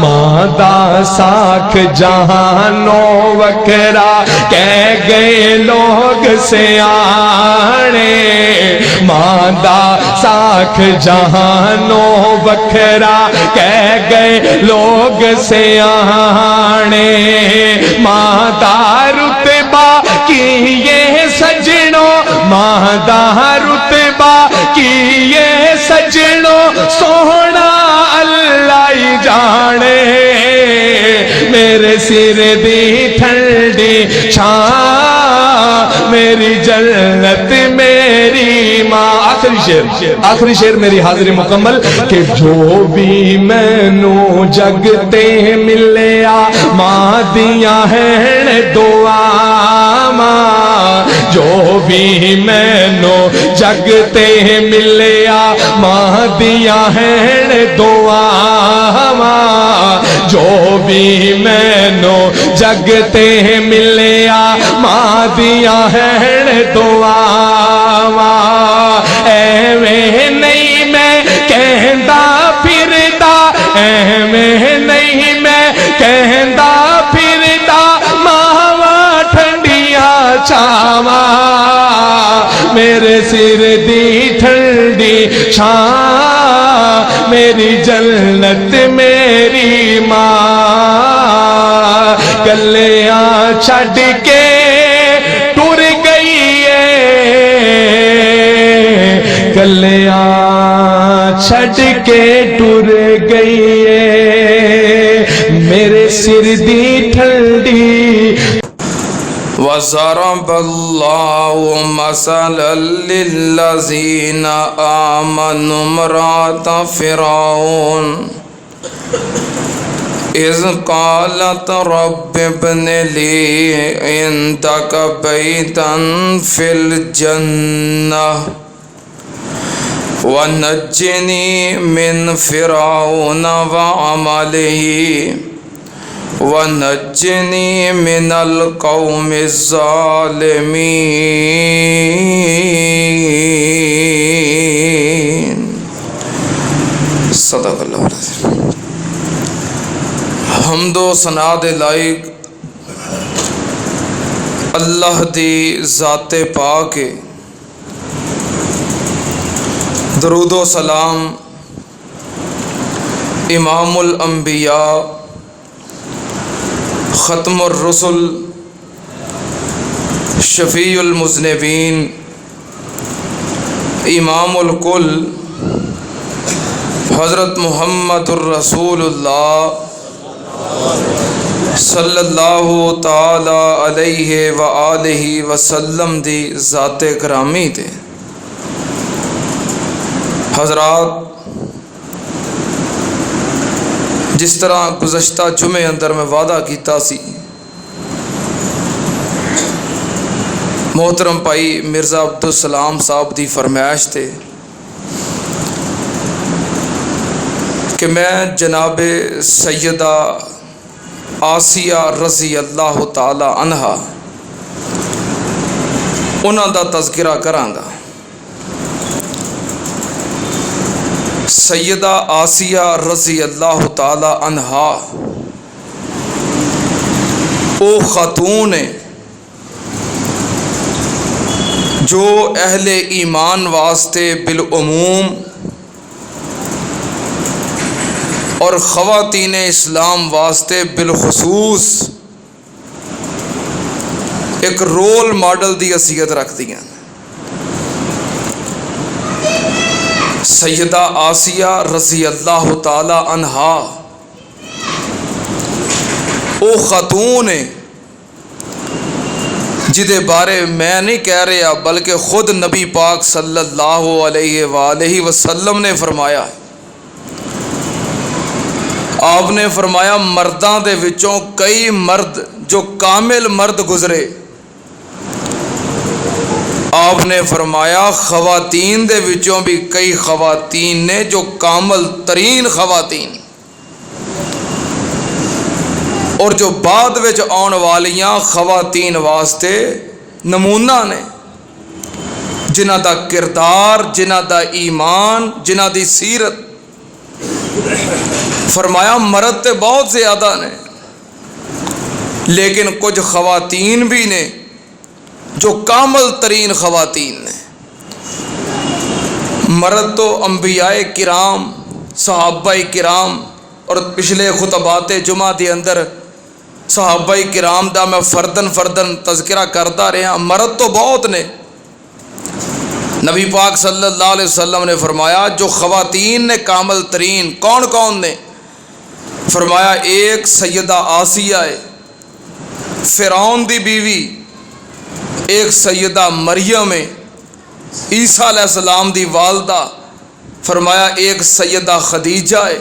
मादा साख जहानो वकरा कह गए लोग सियाणे। मादा साख जहानो वकरा कह गए लोग सियाणे। मादा रुतबा की ये सजनो, मादा रुतबा की ये सजनो, सोहना अल्लाह ही जाने। मेरे सिर दी ठंडी छां, मेरी जन्नत मेरी मां। आखिरी शेर मेरी हाजिरी मुकम्मल कि जो भी मैनू जगते मिलिया मां दिया है दुआवां। जो भी मैनू जगते मिलिया मां दिया है दुआवां। जो भी मैनू जगते मिलिया मां दिया है दुआवां। एवें नहीं मैं कहंदा फिरदा, एवें नहीं मैं कहंदा फिरदा, मावा ठंडिया छावा। मेरे सिर दी ठंडी छां, मेरी जन्नत मेरी मां। गलियां छड़ के टुर गई है, गलियां छड़ के टुर गई है, मेरे सिर दी ठंडी। वज़रबल्लाहु मसलन लिल्लज़ीना आमनु इम्राअत फ़िरऔन इज़ क़ालत रब्बि इब्नि ली इंदक बैतन फ़िल जन्नह वनज्जिनी मिन फ़िरऔन व अमलिही वनज्जिनी मिनल कौमिज़ ज़ालिमीन। सदक़ल्लाहु अज़ीम। हम्दो सना दे लायक अल्लाह दी ज़ाते पाक है। दरूदो सलाम इमामुल अंबिया ख़त्मुर रसूल शफ़ीउल मुज़निबीन इमामुल कुल हज़रत मुहम्मदुर रसूलुल्लाह सल्लल्लाहु ताला अलैहि व आलिहि वसल्लम दी ज़ाते करामी थे। हज़रात, जिस तरह गुज़श्ता जुमे अंदर मैं वादा किया सी, मोहतरम भाई मिर्ज़ा अब्दुल सलाम साहब की फरमाइश थे कि मैं जनाबे सैयदा आसिया रज़ी अल्लाह ताला अन्हा उन्हां दा तज़किरा करांगा। सैयदा आसिया रज़ी अल्लाह ताला अन्हा ओ ख़ातून है जो अहले ईमान वास्ते बिलउमूम और ख़वातीन इस्लाम वास्ते बिलखुसूस एक रोल मॉडल की हैसियत रखती हैं। सैयदा आसिया रज़ी अल्लाह ताला अन्हा ओ ख़ातून है जिदे बारे मैं नहीं कह रहा बल्कि खुद नबी पाक सल्लल्लाहु अलैहि वसल्लम ने फरमाया। आपने फरमाया मर्दां दे विचों कई मर्द जो कामिल मर्द गुजरे, आपने फरमाया ख़वातीन दे विचों भी कई ख़वातीन ने जो कामल तरीन ख़वातीन और जो बाद विच आउण वालियां ख़वातीन वास्ते नमूना ने, जिन्हां दा किरदार, जिन्हां दा ईमान, जिन्हां दी सीरत फरमाया मर्द तो बहुत ज़्यादा ने, लेकिन कुछ ख़वातीन भी ने जो कामल तरीन ख़वातीन ने। मर्द तो अंबियाए किराम, सहाबाए किराम, और पिछले खुतबात जुमा के अंदर सहाबाए किराम का मैं फर्दन फर्दन तज़किरा करता रहा। मर्द तो बहुत ने। नबी पाक सल्लल्लाहु अलैहि वसल्लम ने फरमाया जो ख़वातीन ने कामल तरीन कौन कौन ने? फरमाया एक सैयदा आसिया है, फ़िरौन दी बीवी, एक सैयदा मरियम है, ईसा अलैहिस्सलाम दी वालदा। फरमाया एक सैयदा खदीजा है,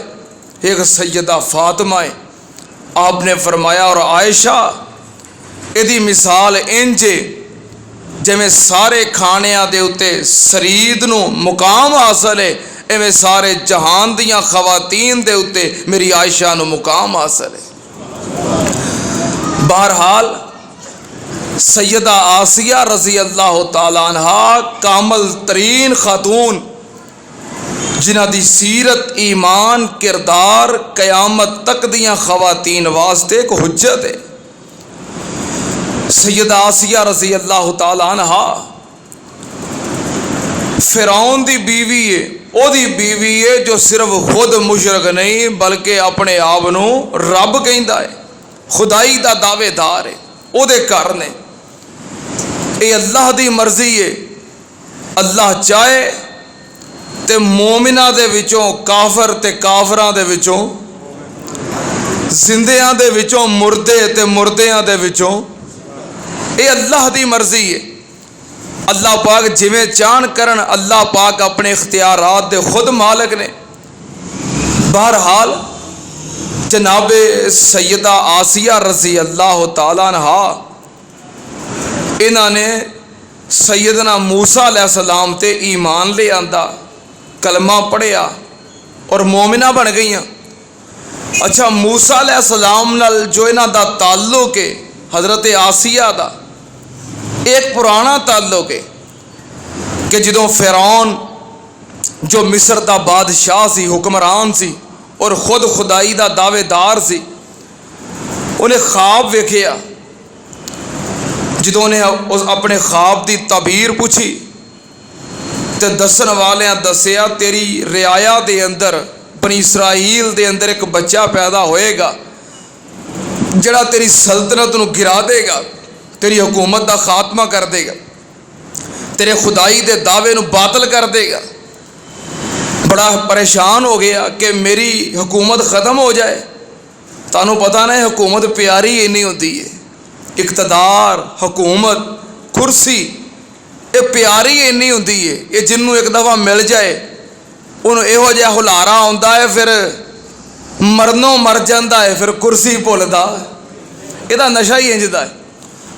एक सैयदा फातिमा है। आपने फरमाया और आयशा, इहदी मिसाल इंज जिवें सारे खाणियां दे उत्ते सरीद नूं मुकाम हासिल है, इवें सारे जहान दियां ख़वातीन दे उत्ते मेरी आयशा नूं मुकाम हासिल है। बहरहाल सैयदा आसिया रज़ी अल्लाह तआला अन्हा कामल तरीन खातून, जिन्हां दी सीरत, ईमान, किरदार क़यामत तक दियां ख़वातीन वास्ते एक हुज्जत है। सैयदा आसिया रज़ी अल्लाह तआला अन्हा फ़िरौन दी बीवी है, ओदी बीवी है जो सिर्फ खुद मुशरक नहीं बल्कि अपने आप नूं रब कहंदा है, खुदाई दा दावेदार है। ओदे घर ने ये अल्लाह दी मर्जी है। अल्लाह चाहे ते मोमिना दे विचों काफर ते काफरां दे विचों, जिंदियां दे विचों मुर्दे ते मुर्दियां दे विचों, ये अल्लाह दी मर्जी है। अल्लाह पाक जिवें चाहन करन, अल्लाह पाक अपने इख्तियारात दे खुद मालिक ने। बहरहाल जनाबे सैयदा आसिया रज़ी अल्लाह तआला अन्हा, इन्हां ने सैयदना मूसा अलैहिस्सलाम ते ईमान ले आंदा, कलमा पढ़िया और मोमिना बन गई। अच्छा, मूसा अलैहिस्सलाम नाल जो इन्हां दा ताल्लुक है हज़रत आसिया दा, एक पुराना ताल्लुक है कि जदों फ़िरौन जो मिस्र दा बादशाह सी, हुक्मरान सी और खुद खुदाई दा दावेदार सी, उन्हें ख्वाब वेखिया। जदों ने अपने ख्वाब की तबीर पूछी तो दसन वाले दसिया तेरी रियाया दे अंदर, बनी इसराइल दे अंदर एक बच्चा पैदा होएगा जड़ा तेरी सल्तनत नूं गिरा देगा, तेरी हुकूमत का खात्मा कर देगा, तेरे खुदाई दे दावे नूं बातल कर देगा। बड़ा परेशान हो गया कि मेरी हुकूमत ख़त्म हो जाए। तानू पता ना हुकूमत प्यारी इन्नी होती है, इक़्तिदार, हुकूमत, कुर्सी ये प्यारी इन्नी होती है। ये जिन्हों एक दफ़ा मिल जाए उन्होंने इहो जिहा हुलारा आउंदा है, फिर मरनों मर जाता है, फिर कुर्सी भुलदा, इहदा नशा ही इंजदा है।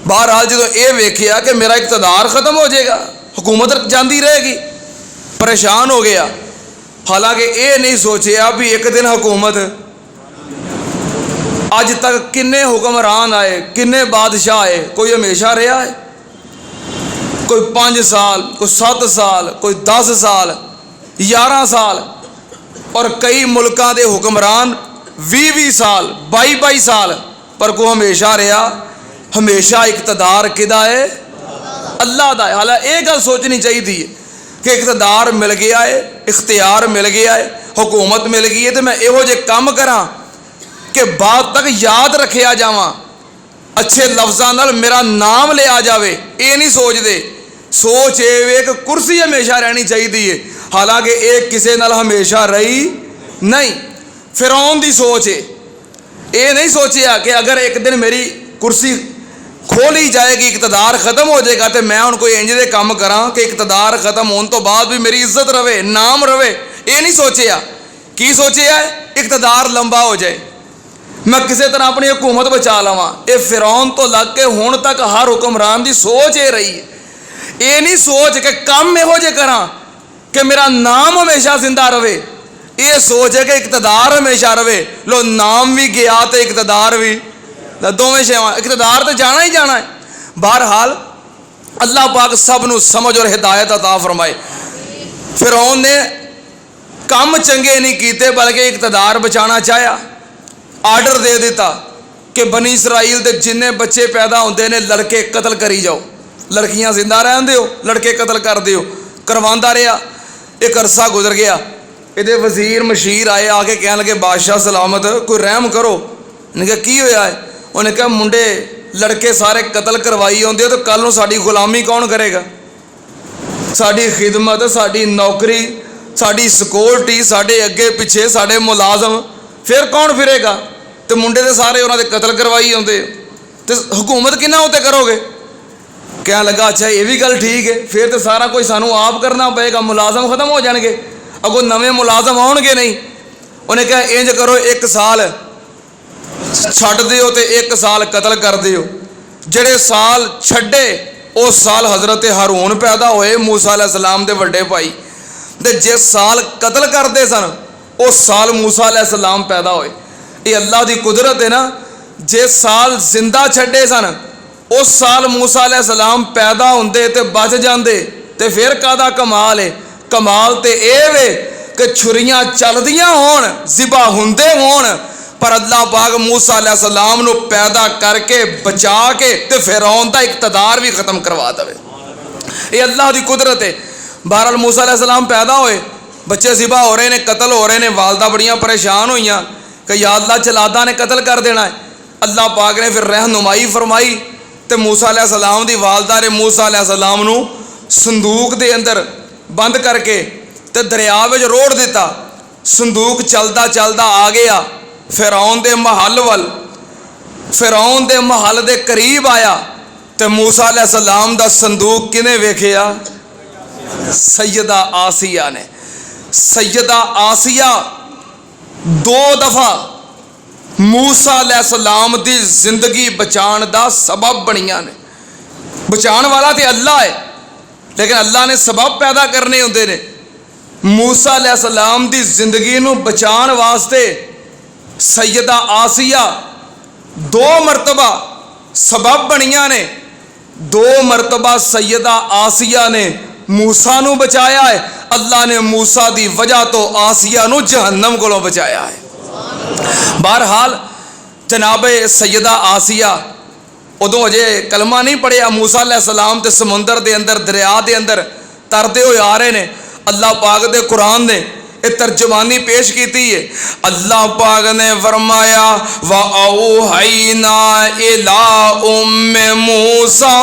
बहरहाल जो ये वेखिया कि मेरा इक़्तिदार ख़त्म हो जाएगा, हुकूमत जाती रहेगी, परेशान हो गया। हालांकि ये नहीं सोचिया भी एक दिन हुकूमत, अज तक किन्ने हुक्मरान आए, किन्ने बादशाह आए, कोई हमेशा रहा है? कोई 5 साल, कोई 7 साल, कोई 10 साल, 11 साल, और कई मुल्कां दे हुक्मरान 20-20 साल, 22-22 साल, पर कोई हमेशा रहा? हमेशा इक़्तिदार किदा है? अल्लाह दा है। हालांकि ये गल सोचनी चाहिए कि इक़्तिदार मिल गया है, इख्तियार मिल गया है, हुकूमत मिल गई है, तो मैं इहो जे काम करा कि बाद तक याद रखिया जावां, अच्छे लफ्ज़ां नाल मेरा नाम लिया जाए। ये नहीं सोचते, सोच ये कि कुर्सी हमेशा रहनी चाहिए। हालांकि एक किसी नाल हमेशा रही नहीं। फ़िरौन दी सोच है, ये नहीं सोचिया कि अगर एक दिन मेरी कुर्सी खोली जाएगी, इक़्तिदार ख़त्म हो जाएगा, तो मैं उनको इंज दे काम करा कि इक़्तिदार ख़त्म होने तो बाद भी मेरी इज्जत रवे, नाम रवे। ये नहीं सोचिया। की सोचिया? इक़्तिदार लंबा हो जाए, मैं किसी तरह अपनी हुकूमत बचा लवां। ये फ़िरौन तो लग के हुण तक हर हुक्मरान की सोच ये रही है। ये नहीं सोच के काम इहो जे करा कि मेरा नाम हमेशा जिंदा रवे। ये सोच है कि इक़्तिदार हमेशा रवे। लो, नाम भी गया तो इक़्तिदार भी, दोवें शेवां, इक़्तिदार तो जाना ही जाना है। बहरहाल अल्लाह पाक सब नूं समझ और हिदायत अता फरमाए। फ़िरौन ने काम चंगे नहीं कीते बल्कि इकतदार बचाना चाहया, आर्डर दे दिता कि बनी इसराइल के जिन्ने बच्चे पैदा होंदे ने लड़के कतल करी जाओ, लड़कियां जिंदा रहन दिओ, लड़के कतल कर दिओ। करवांदा रहा, एक अरसा गुजर गया। ये वजीर मशीर आए, आके कह लगे बादशाह सलामत कोई रहम करो। इन्हें कहा की होया है? उन्हें कहा मुंडे लड़के सारे कतल करवाई आते तो कल नूं साडी गुलामी कौन करेगा, साडी खिदमत, साडी नौकरी, साडी सिक्योरिटी, साडे अगे पिछे साडे मुलाजम फिर कौन फिरेगा? तो मुंडे तो सारे उन्होंने कतल करवाई आते तो हुकूमत किन्ना उत्ते करोगे? कह लगा अच्छा ये भी गल ठीक है, फिर तो सारा कुछ सानू आप करना पेगा, मुलाजम खत्म हो जाएंगे, अगों नवे मुलाजम आउणगे नहीं। उन्हें कहा इंज करो, एक साल छड्ड दिओ ते एक साल कतल कर दिओ। जिहड़े साल छड्डे उस साल हज़रत हारून पैदा होए, मूसा अलैहिस्सलाम दे वड्डे भाई, ते जिस साल कतल करते सन उस साल मूसा अलैहिस्सलाम पैदा होए। ये अल्लाह की कुदरत है ना, जिस साल जिंदा छड्डे सन उस साल मूसा अलैहिस्सलाम पैदा होंदे ते बच जाते ते फिर कादा कमाल है? कमाल तो यह वे कि छुरियां चलदियां होण, ज़िबा हुंदे होण, पर अल्लाह पाक मूसा अलैहिस्सलाम नूं पैदा करके बचा के ते फिरौन दा इक़्तिदार भी खत्म करवा देवे। ये अल्लाह की कुदरत है। बहरहाल मूसा अलैहिस्सलाम पैदा होए, बच्चे ज़िबा हो रहे ने, कतल हो रहे ने, वालदा बड़ियां परेशान हुईयां कि या अल्लाह चलादा ने कतल कर देना है। अल्लाह पाक ने फिर रहनुमाई फरमाई तो मूसा अलैहिस्सलाम दी वालदा ने मूसा अलैहिस्सलाम नूं संदूक दे अंदर बंद करके ते दरिया विच रोड़ दिता। संदूक चलदा चलदा आ गया फिरौन दे महल वल, फिरौन दे महल दे करीब आया तो मूसा अलैहिस्सलाम दा संदूक किने वेखिया? सैयदा आसिया ने। सैयदा आसिया दो दफा मूसा अलैहिस्सलाम दी जिंदगी बचाने दा सबब बनिया ने। बचाण वाला तो अल्लाह है, लेकिन अल्लाह ने सबब पैदा करने होंदे ने। मूसा अलैहिस्सलाम दी जिंदगी नूं बचाण वास्ते सैयदा आसिया दो मरतबा सबब बनिया ने। दो मरतबा सैयदा आसिया ने मूसा नूं बचाया है। अल्लाह ने मूसा दी वजह तो आसिया नूं जहन्नम कोलों बचाया है। बहरहाल जनाबे सैयदा आसिया उदों अजे कलमा नहीं पढ़िया, मूसा अलैहिस्सलाम ते समुंदर दे अंदर दरिया दे अंदर तरदे हुए आ रहे ने। अल्लाह पाक दे कुरान ने ये तर्जमानी पेश की है। अल्लाह पाक ने फरमाया व औहैना इला उम्मे मूसा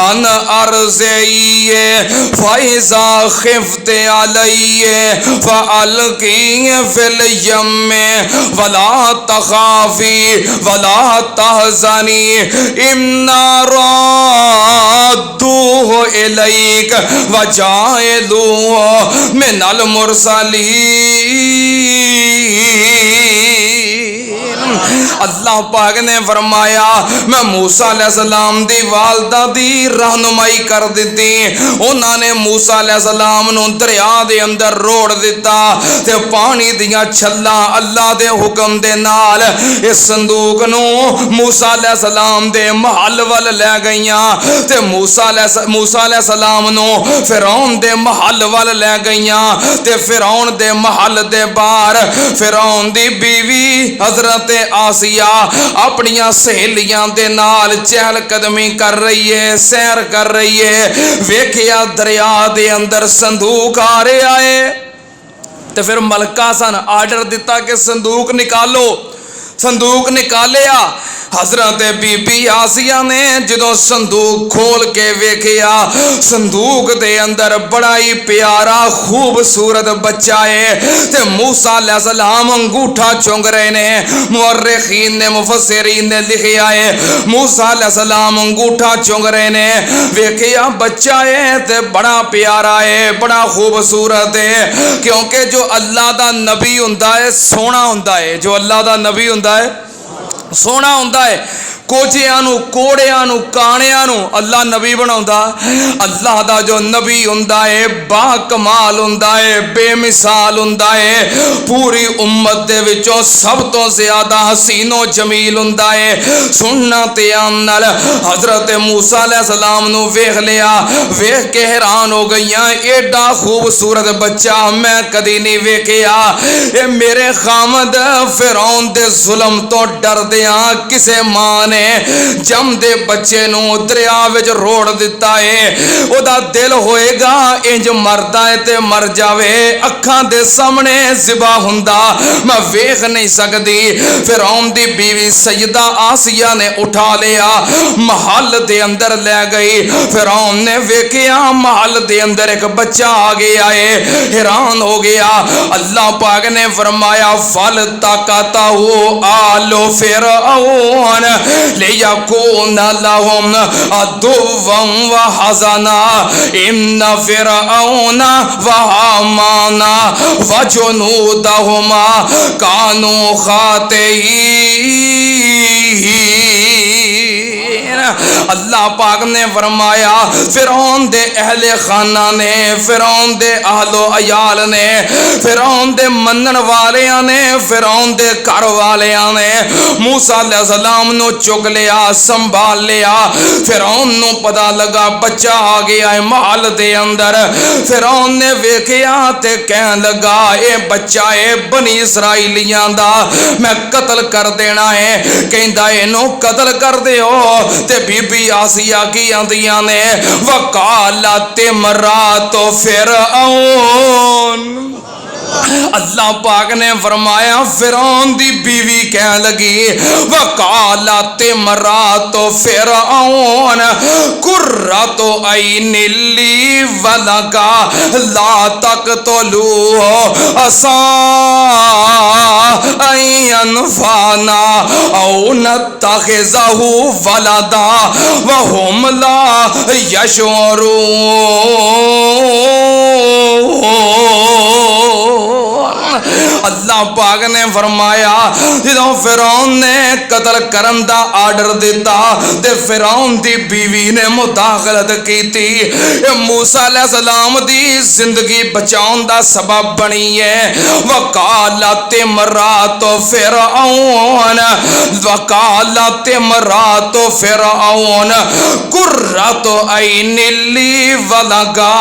अन अर्ज़िये फ़इज़ा ख़िफ़्ते अलैहि फ़अल्क़ीहि फ़िल यम्मि वला तख़ाफ़ी वला तहज़नी इन्ना राद्दूहु इलैक व जाइलूहु मिनल मुरसलीन। अल्लाह पाक ने फरमाया मैं मूसा अलैहिस्सलाम दी वालदा दी रहनुमाई कर दी। उन्होंने मूसा अलैहिस्सलाम नूं दरिया दे अंदर रोड़ दिता ते पानी दियां छल्लां अल्लाह दे हुक्म दे नाल इस संदूक नूं मूसा अलैहिस्सलाम दे महल वल लै गईयां ते मूसा अलैहिस्सलाम नूं फिरौन दे महल वल लै गईयां ते फिरौन दे महल दे बाहर फिरौन दी बीवी हजरत आसिया अपनियां सहेलियां दे नाल चहलकदमी कर रही है, सैर कर रही है। वेखिया दरिया दे अंदर संदूक आ रहा है तो फिर मलका सन आर्डर दिता कि संदूक निकालो। संदूक निकालिया। हजरत बीबी आसिया ने जो संदूक खोल के वेखिया, संदूक दे अंदर बड़ा ही प्यारा खूबसूरत बच्चा है ते मूसा अलैहिस्सलाम अंगूठा चुंग रहे ने। मुअर्रिखीन ने मुफस्सिरीन ने लिखिया है मूसा अलैहिस्सलाम अंगूठा चुंग रहे ने। वेखिया बच्चा है ते बड़ा प्यारा है, बड़ा खूबसूरत है, क्योंकि जो अल्लाह दा नबी हुंदा है सोहना हुंदा है। जो अल्लाह दा नबी हुंदा है सोहना हुंदा है। कोचियां नूं, कोड़ियां नूं, काणियां नूं अल्लाह नबी बनाउंदा। अल्लाह दा जो नबी हुंदा है बा कमाल हुंदा है, बेमिसाल हुंदा है, पूरी उम्मत दे विचों सब तो ज्यादा हसीनो जमील हुंदा है। सुनना ते आन नाल हजरत मूसा अलैहिस्सलाम नूं वेख लिया, वेख के हैरान हो गईयां, एडा खूबसूरत बच्चा मैं कदी नहीं वेखिया। ए मेरे खामद फिरौन दे जुल्म तो डरदियां किसे मां ने जमदे बच्चे नूं दरिया विच रोड़ दिता है। ओदा दिल होएगा इंज मरदा है ते मर जावे, अखां दे सामने ज़िबा हुंदा मैं वेख नहीं सकदी। फिरौन दी बीवी सैयदा आसिया ने उठा लिया, महल दे अंदर ले गई। फिरौन ने वेखिया महल दे अंदर एक बच्चा आ गया है, हैरान हो गया। अल्लाह पाक ने फरमाया फल ताकता हो आलो फिरौन लियकून लहुम अदुव्वन व हज़ना इन्न फिरऔन व हामाना व जुनूदहुमा कानू खातिईन। अल्लाह पाक ने फरमाया फिरौन दे अहले खाना ने, फिरौन दे अहलो अयाल ने, फिरौन दे मनन वालियां ने, फिरौन दे घर वालियां ने मूसा अलैहिस्सलाम नूं चुक लिया, संभाल लिया। फिरौन नूं पता लगा बच्चा आ गया है महल दे अंदर। फिरौन ने वेखिया ते कहन लगा ये बच्चा है बनी इसराइलियां दा, मैं कतल कर देना है। कहंदा इनू कतल कर दिओ। ते बीबी आसिया की आंदियां ने वकालत इमरातो फिरऔन। अल्लाह पाक ने फरमाया फिरौन दी बीवी कह लगी वकालत इमरातो फिरऔन कुर्रतो ऐनिल ली वलका ला तक़तुलू असा अयनफाना औ नत्तखिज़हु वलदा वहुम ला यशऊरून। अल्लाह पाक ने फरमाया जो फिरौन ने कतल करन दा आर्डर दिता ते फिरौन दी बीवी ने मुदाखलत की, मूसा अलैहिस्सलाम दी जिंदगी बचाउन दा सबब बनी है। वकालत इमरातो फिरऔन वकालत इमरातो फिरऔन कुर्रतो ऐनिल ली वलका।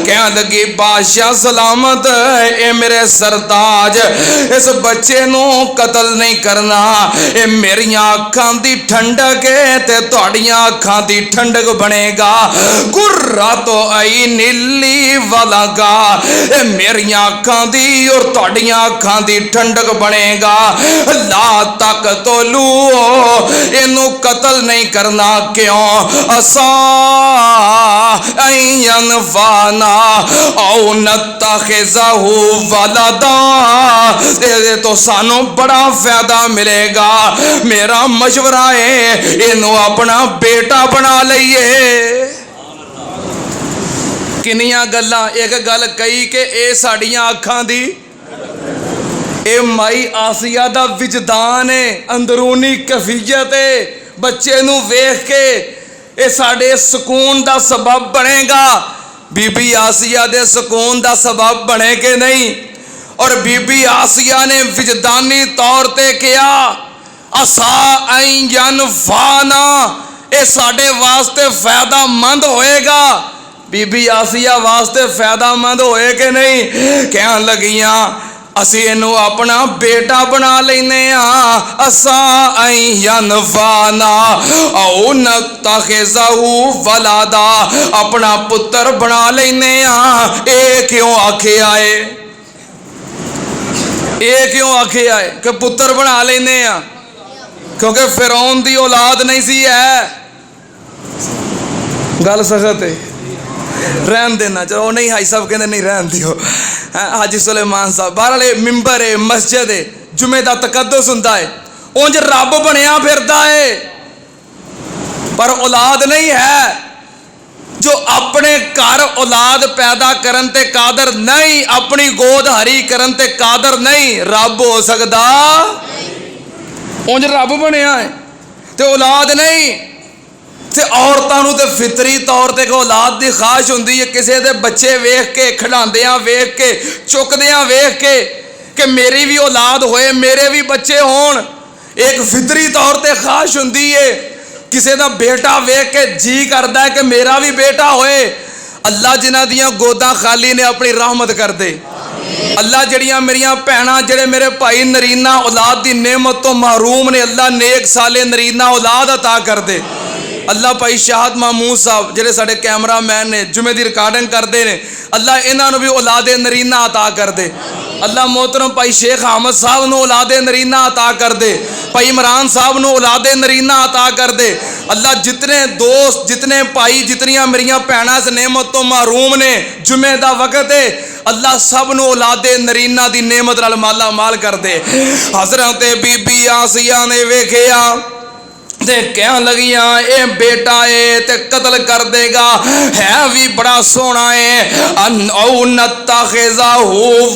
कह लगी बादशाह सलामत ए मेरे सरताज इस बच्चे नू कतल नहीं करना, ये मेरिया अखां दी ठंडक है ते तुहाड़ियां अखां दी ठंडक बनेगा। कुर्रतो ऐनिल ली वलका, ये मेरिया अखां दी और तुहाड़ियां अखां दी ठंडक बनेगा। ला तक़तुलू इनू कतल नहीं करना क्यों असा अयनफाना औ नत्तखिज़हु वलदा, तो सानू बड़ा फायदा मिलेगा। मेरा मशवरा है इनू अपना बेटा बना लईए। किनियां गल्लां एक गल कही कि ए साड़ियां अखां दी ए माई आसिया दा विजदान है, अंदरूनी कैफियत है। बच्चे नू वेख के ए साडे सुकून दा सबब बनेगा। बीबी आसिया दे सुकून दा सबब बने के नहीं। और बीबी आसिया ने विजदानी तौर ते किया असा अयनफाना, ये साडे वास्ते फायदा मंद होएगा। बीबी आसिया वास्ते फायदा मंद होए कि नहीं। कहन लगियां असी इनू अपना बेटा बना लेने असा अयनफाना औ नत्तखिज़हु वलदा, अपना पुत्र बना लेने। ए क्यों आखे आए, ये क्यों आखे आए कि पुत्र बना लेने क्योंकि फिरौन दी औलाद नहीं सी है। गल सख्त है, रहन देना चलो नहीं। हाई साहब कहते नहीं रहन दियो। हाजी सुलेमान साहब बाहर मिंबर है, मस्जिद है, जुमे का तकद्दुस हुंदा है, उंज रब बनया फिरदा है पर औलाद नहीं है। जो अपने घर औलाद पैदा करन ते कादर नहीं, अपनी गोद हरी करन ते कादर नहीं, रब हो सकदा उंज रब बनया है। ते औलाद नहीं। ते औरतां नूं ते फितरी तौर ते औलाद दी ख्वाहिश हुंदी है, किसी दे बच्चे वेख के, खिडांदियां वेख के, चुकदियां वेख के कि मेरी भी औलाद होए, मेरे भी बच्चे होण। एक फितरी तौर ते ख्वाहिश हुंदी है। किसी दा बेटा वेख के जी करदा है कि मेरा भी बेटा होए। अल्लाह जिन्हां दियां गोदां खाली ने अपनी रहमत कर दे। अल्लाह जड़ियां मेरियां भैणां, जेड़े मेरे भाई नरीना औलाद की नेमत तो महरूम ने, अल्लाह नेक साले नरीना औलाद अता कर दे। अल्लाह भाई शाहद महमूद साहब जेडे साडे कैमरा मैन ने, जुमे की रिकॉर्डिंग करते हैं, अल्लाह इन्हों भी औलादे नरीना अता कर दे। अल्लाह मोहतरम भाई शेख अहमद साहब नूं औलादे नरीना अता कर दे। भाई इमरान साहब नूं औलादे नरीना अता कर दे। अल्लाह जितने दोस्त, जितने भाई, जितनियां मेरियां भैणां इस नेमत तो महरूम ने, जुमे का वक्त है, अल्लाह सब नूं औलादे नरीना की नेमत नाल माला माल कर दे। हज़रत बीबी आसिया ने वेखिया ते कह लगियां ए बेटा है ते कत्ल कर देगा, है भी बड़ा सोहना है।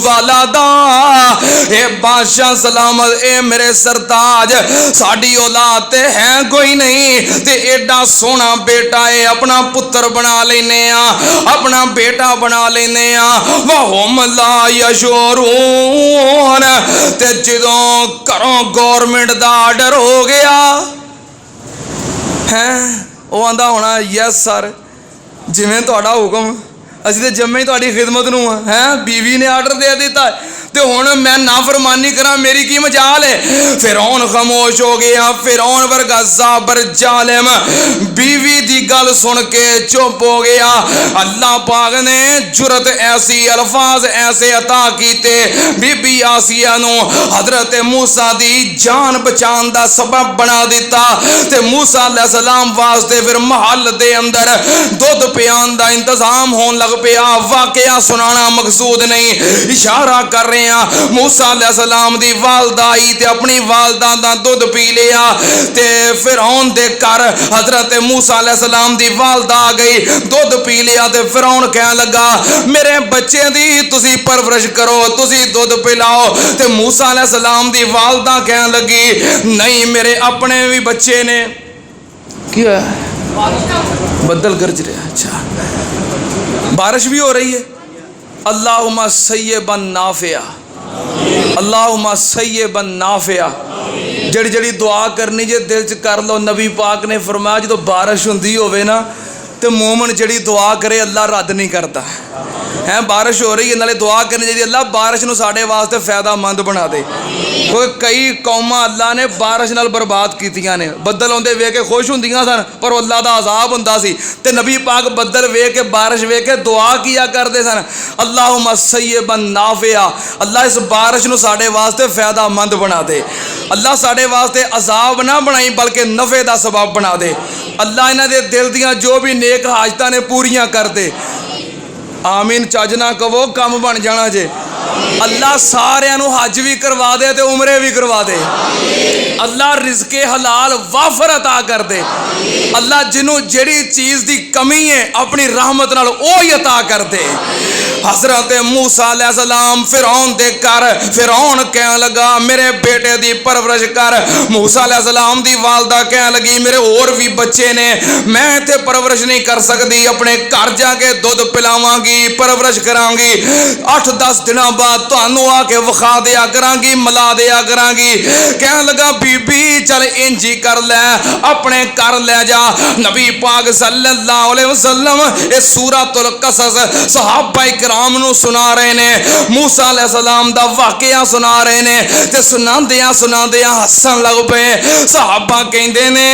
वालादा ए बादशाह सलामत, ए मेरे सरताज, साड़ी औलाद ते है कोई नहीं, ते एडा सोहना बेटा है, अपना पुत्र बना लेने आ, अपना बेटा बना लेने आ। वहुम ला यशूरून, ते जदों घरों गौरमेंट दा आर्डर हो गया है, वो आंदा होना यस सर, जिवें तुहाडा हुक्म, असीं ते जम्मे ही तुहाडी खिदमत नूं है। बीवी ने आर्डर दे दिता ते हुण मैं नाफरमानी करा, मेरी की मजाल है। फिरौन खामोश हो गया। फिरौन वर्गा जाबर जालिम बीवी दी गल सुन के चुप हो गया। अल्लाह पाक ने जुरत ऐसी, अल्फाज ऐसे अता कीते, बीबी आसिया नूं हजरत मूसा दी जान बचाने दा सबब बना दिता। ते मूसा अलैहिस्सलाम वास्ते फिर महल दे अंदर दुध पियान दा इंतजाम होने लग पिया। वाकया सुनाना मकसूद नहीं, इशारा कर रहे हैं। मूसा अलैहिस्सलाम दी वालदा आई ते अपनी वालदा दा दुध पी लिया। ते फिरौन दे घर हजरत मूसा अलैहिस्सलाम दी वालदा आ गई, दुध पी लिया। ते फिरौन कह लगा मेरे बच्चे दी तुसी परवरिश करो, तुसी दुध पिलाओ। ते मूसा अलैहिस्सलाम दी वालदा कह लगी नहीं, मेरे अपने भी बच्चे ने। क्या बदल गरज रहा, अच्छा बारिश भी हो रही है। अल्लाहुम्मा सय्यबन नाफिया, अल्लाहुम्मा सय्यबन नाफिया। जड़ी जड़ी दुआ करनी जे दिल च कर लो। नबी पाक ने फरमाया जो बारिश हुंदी होवे ना तो मोमन जड़ी दुआ करे अल्लाह रद्द नहीं करता है। बारिश हो रही है नाले दुआ करनी चाहिए, अल्लाह बारिश नूं साडे वास्ते फायदामंद बना दे। क्योंकि कई कौमां अल्लाह ने बारिश नाल बर्बाद कीतियां ने। बदल आउंदे वेख के खुश हुंदियां सन, पर अल्लाह दा अजाब हुंदा सी। ते नबी पाक बदल वेख के, बारिश वेख के दुआ किया करते सन, अल्लाहुम्मा सय्यबन नाफिया, अल्लाह इस बारिश नूं साडे वास्ते फायदामंद बना दे। अल्लाह साडे वास्ते अजाब ना बनाई बल्कि नफे दा सबब बना दे। अल्लाह इन्हां दे दिल दियां जो भी नेक हाजतां ने पूरियां कर दे। आमीन चज ना कहो, कम बन जाना जे। अल्लाह सारियां नूं हज भी करवा दे ते उमरे भी करवा दे। अल्लाह रिज़्क़े हलाल वाफर अता कर दे। अल्लाह जिन्हों जेड़ी चीज़ की कमी है अपनी रहमत नाल ओ ही अता कर दे। हज़रत मूसा अलैहिस्सलाम फिरौन दे घर, फिरौन कह लगा मेरे बेटे दी परवरिश कर। मूसा अलैहिस्सलाम दी वालदा कह लगी मेरे और भी बच्चे ने, मैं इत्थे परवरिश नहीं कर सकती, अपने घर जाके दुध पिलावांगी, परवरिश करांगी, 8-10 दिनों बाद तुहानू आके विखा दिया करांगी, मिला दिया करांगी। कह लगा बीबी चल इंजी कर लै, अपने घर ले जा। नबी पाक सल्लल्लाहु अलैहि वसल्लम इस सूरतुल कसस सहाबा इकराम नू सुना रहे ने, मूसा अलैहिस्सलाम दा वाकया सुना रहे ने। ते सुनांदियां सुनांदियां हसन लग पे। सहाबा कहंदे ने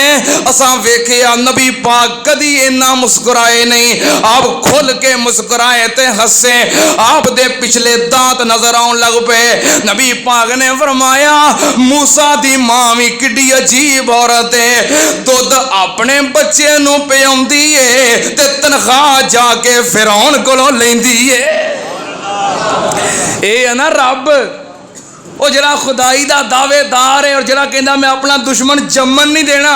असां वेखिया नबी पाक कदी इन्ना मुस्कुराए नहीं, आप खुल के मुस्कुराए ते हसे, आप दे पिछले दांत नजर आउन लग पे। नबी पाक ने फरमाया मूसा दी मां भी किड्डी अजीब औरत है, दुध अपने बच्चे नू पियाउंदी है ते तनख्वाह जाके फिरौन कोलों लैंदी है। ए है ना रब, वो जरा खुदाई दा दावेदार है और जरा कहंदा मैं अपना दुश्मन जम्मन नहीं देना।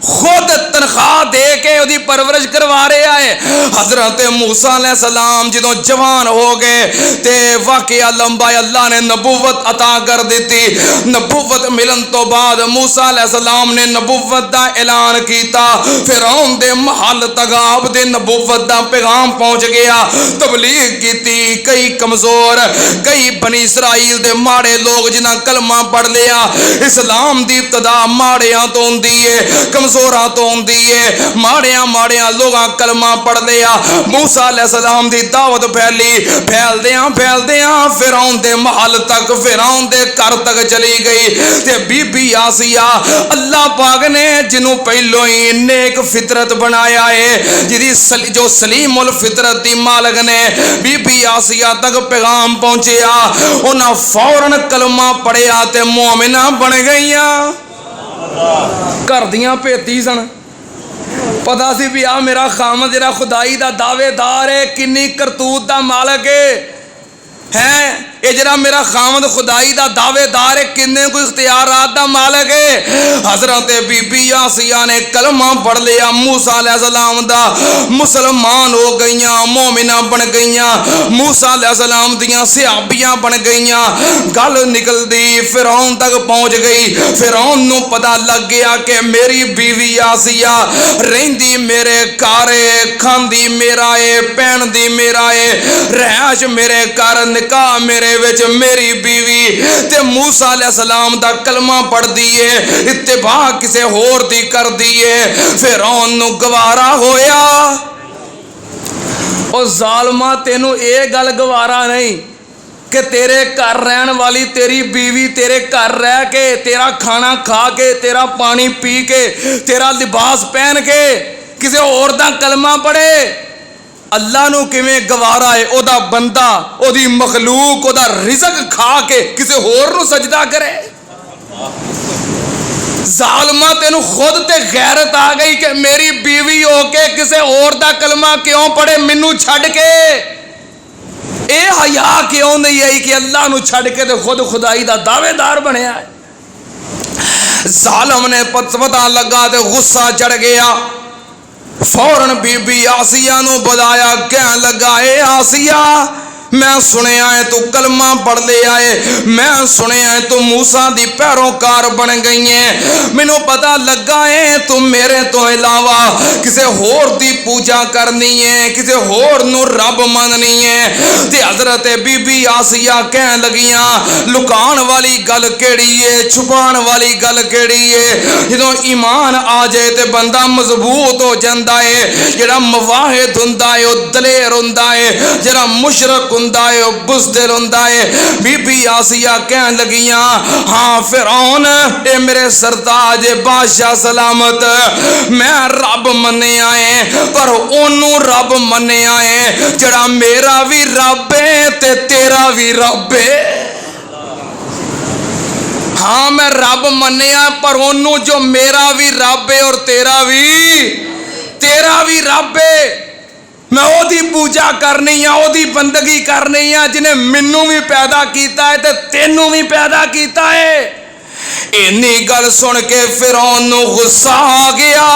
खुद तनख्वाह दे के उसकी परवरिश करवा रहा है। हजरत मूसा अलैहिस्सलाम जो जवान हो गए तो वाकया लंबा अल्लाह ने नबूवत अता कर दी। नबूवत मिलन तो बाद मूसा अलैहिस्सलाम ने नबूवत का ऐलान किया। फिरौन दे महल तक आपदे नबूवत का पैगाम पहुंच गया। तबलीग की कई कमजोर कई बनी इसराइल दे माड़े लोग जिन्हें कलमा पढ़ लिया। इस्लाम की इब्तदा माड़िया तो होंदी है, कमजोरा तो होंदी है। माड़िया माड़िया लोग कलमा पढ़ लिया। मूसा अलैहिस्सलाम की दावत फैली, फैलदिया फिरौन दे महल तक फिरौन दे घर तक चली गई। ते बीबी आसिया अल्लाह पाक ने जिन्हों पहलों ही नेक फितरत बनाया है, जिहदी जो सलीमुल फितरत दी मालक ने बीबी आसिया तक पैगाम पहुंचया। उन्हें फौरन कलमा पढ़िया ते मोमिना बन गई। घर दियां भेती सन, पता सी भी आ मेरा खामद जरा खुदाई दा दावेदार है, किन्नी करतूत दा मालक है ये जरा मेरा खामद खुदाई दा दावेदार है, किन्ने कोई इख्तियारात दा मालक है। हजरत बीबी आसिया ने कलमा पढ़ लिया मूसा अलैहिस्सलाम दा, मुसलमान हो गईयां, मोमिना बन गईयां, मूसा अलैहिस्सलाम दियां सहाबियां बन गईयां। गल निकलदी फिरौन तक पहुंच गई। फिरौन नूं पता लग गया कि मेरी बीवी आसिया रहिंदी मेरे घर है, खांदी मेरा है, पहनदी मेरा है, रहश मेरे घर, निकाह मेरे विच मेरी बीवी। ते मूसा अलैहिस्सलाम दा कलमा पढ़ दिए, इत्तिबा किसे होर दी कर दिए। फिरौन नूं गवारा होया। ओ जालमा तेनू ये गल गवारा नहीं कि तेरे घर रहन वाली तेरी बीवी तेरे घर रह के तेरा खाना खा के तेरा पानी पी के तेरा लिबास पहन के किसे होर दा कलमा पढ़े। अल्लाह नूं किवें गवारा है ओदा बंदा ओदी मखलूक ओदा रिज़क खा के किसे होर नूं सजदा करे। जालमा तेनू खुद ते गैरत आ गई कि मेरी बीवी होके किसे होर दा कलमा क्यों पढ़े, मैनू छड्ड के। ए हया क्यों नहीं आई कि अल्लाह नूं छड्ड के ते खुद खुदाई दा दावेदार बनया है। जालम ने पता लगा ते गुस्सा चढ़ गया। फौरन बीबी आसिया नूं बुलाया, कह लगा ए आसिया मैं सुनिया है तू कलमा पढ़ ले आए, मैं सुनिया है तू मूसा दी पैरोकार बन गई है, मैनू पता लगा है तू मेरे तो इलावा किसे होर दी पूजा करनी है, किसे होर नू रब मननी है। ते हजरत बीबी आसिया कह लगियां लुकान वाली गल केड़ी है, छुपान वाली गल केड़ी है। जदों ईमान आ जाए ते बंदा मजबूत हो जाता है। जेड़ा मवाहिद हुंदा है वह दलेर हुंदा है, जेड़ा मुशरक बुज़दिल हुंदा है। बीबी आसिया कह लगियां हाँ फिरौन ए मेरे सरताज बादशाह सलामत, मैं रब मन्निया है पर ओनू रब मन्निया है जेड़ा मेरा भी रब है ते तेरा भी रब है। हाँ मैं रब मन्निया पर ओनू जो मेरा भी रब है और तेरा भी रब है। मैं ओदी पूजा करनी है, ओदी बंदगी करनी है जिन्हें मैनू भी पैदा किया है ते तेनू भी पैदा किया है। इन्नी गल सुन के फिरौन नूं गुस्सा आ गया,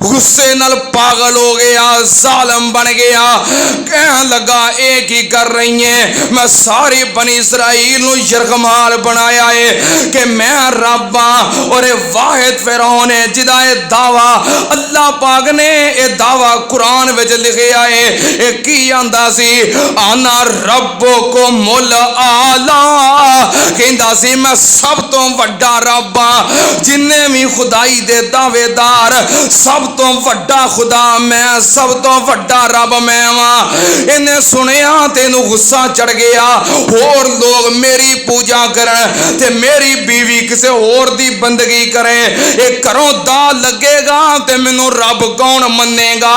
गुस्से नाल पागल हो गया, जालम बन गया। कह लगा एक ही कर रही है, मैं सारी बनी इसराइल नूं यरगमाल बनाया है कि मैं रब हां और वाहिद फिरौन है जिदा ये दावा अल्लाह पाक ने ये दावा कुरान विच लिखिया है। ये की आंदा सी आना रब्बो को मुल आला, कहंदा सी मैं सब तो वड्डा रब हां। जिन्ने भी खुदाई दे दावेदार सब तो वड्डा खुदा मैं, सब तो वड्डा रब मैं वां। इन्हें सुनिया तेनू गुस्सा चढ़ गया, होर लोग मेरी पूजा करन ते मेरी बीवी किसे होर दी बंदगी करे, ये घरों दा लगेगा ते मैनू रब कौन मन्नेगा।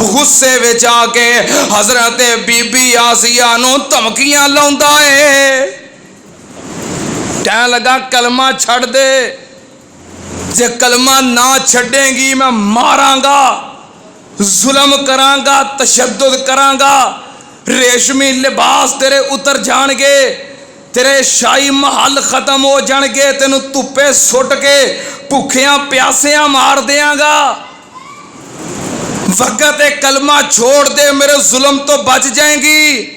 गुस्से विच आके हजरत बीबी आसिया नू धमकियां लाउंदा है। कहन लगा कलमा छड़ दे, जे कलमा ना छड़ेगी मैं मारांगा, जुल्म करांगा, तशद्दुद करांगा, रेशमी लिबास तेरे उतर जाणगे, तेरे शाही महल खत्म हो जाएंगे, तेनों धुप्पे सुट के भुखिया प्यासिया मार देंगा। वक्त कलमा छोड़ दे, मेरे जुल्म तो बच जाएंगी।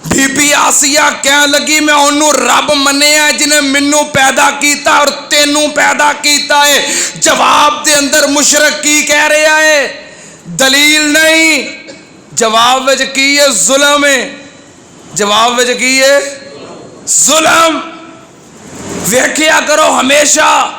बीबी आसिया कह लगी मैं उन्होंने रब मन्निया जिन्हें मैनू पैदा किया और तेनू पैदा किया है। जवाब दे अंदर मुशरक की कह रहा है? दलील नहीं, जवाब विच की है? जुल्म है। जवाब विच की है? जुल्म। वेख्या करो हमेशा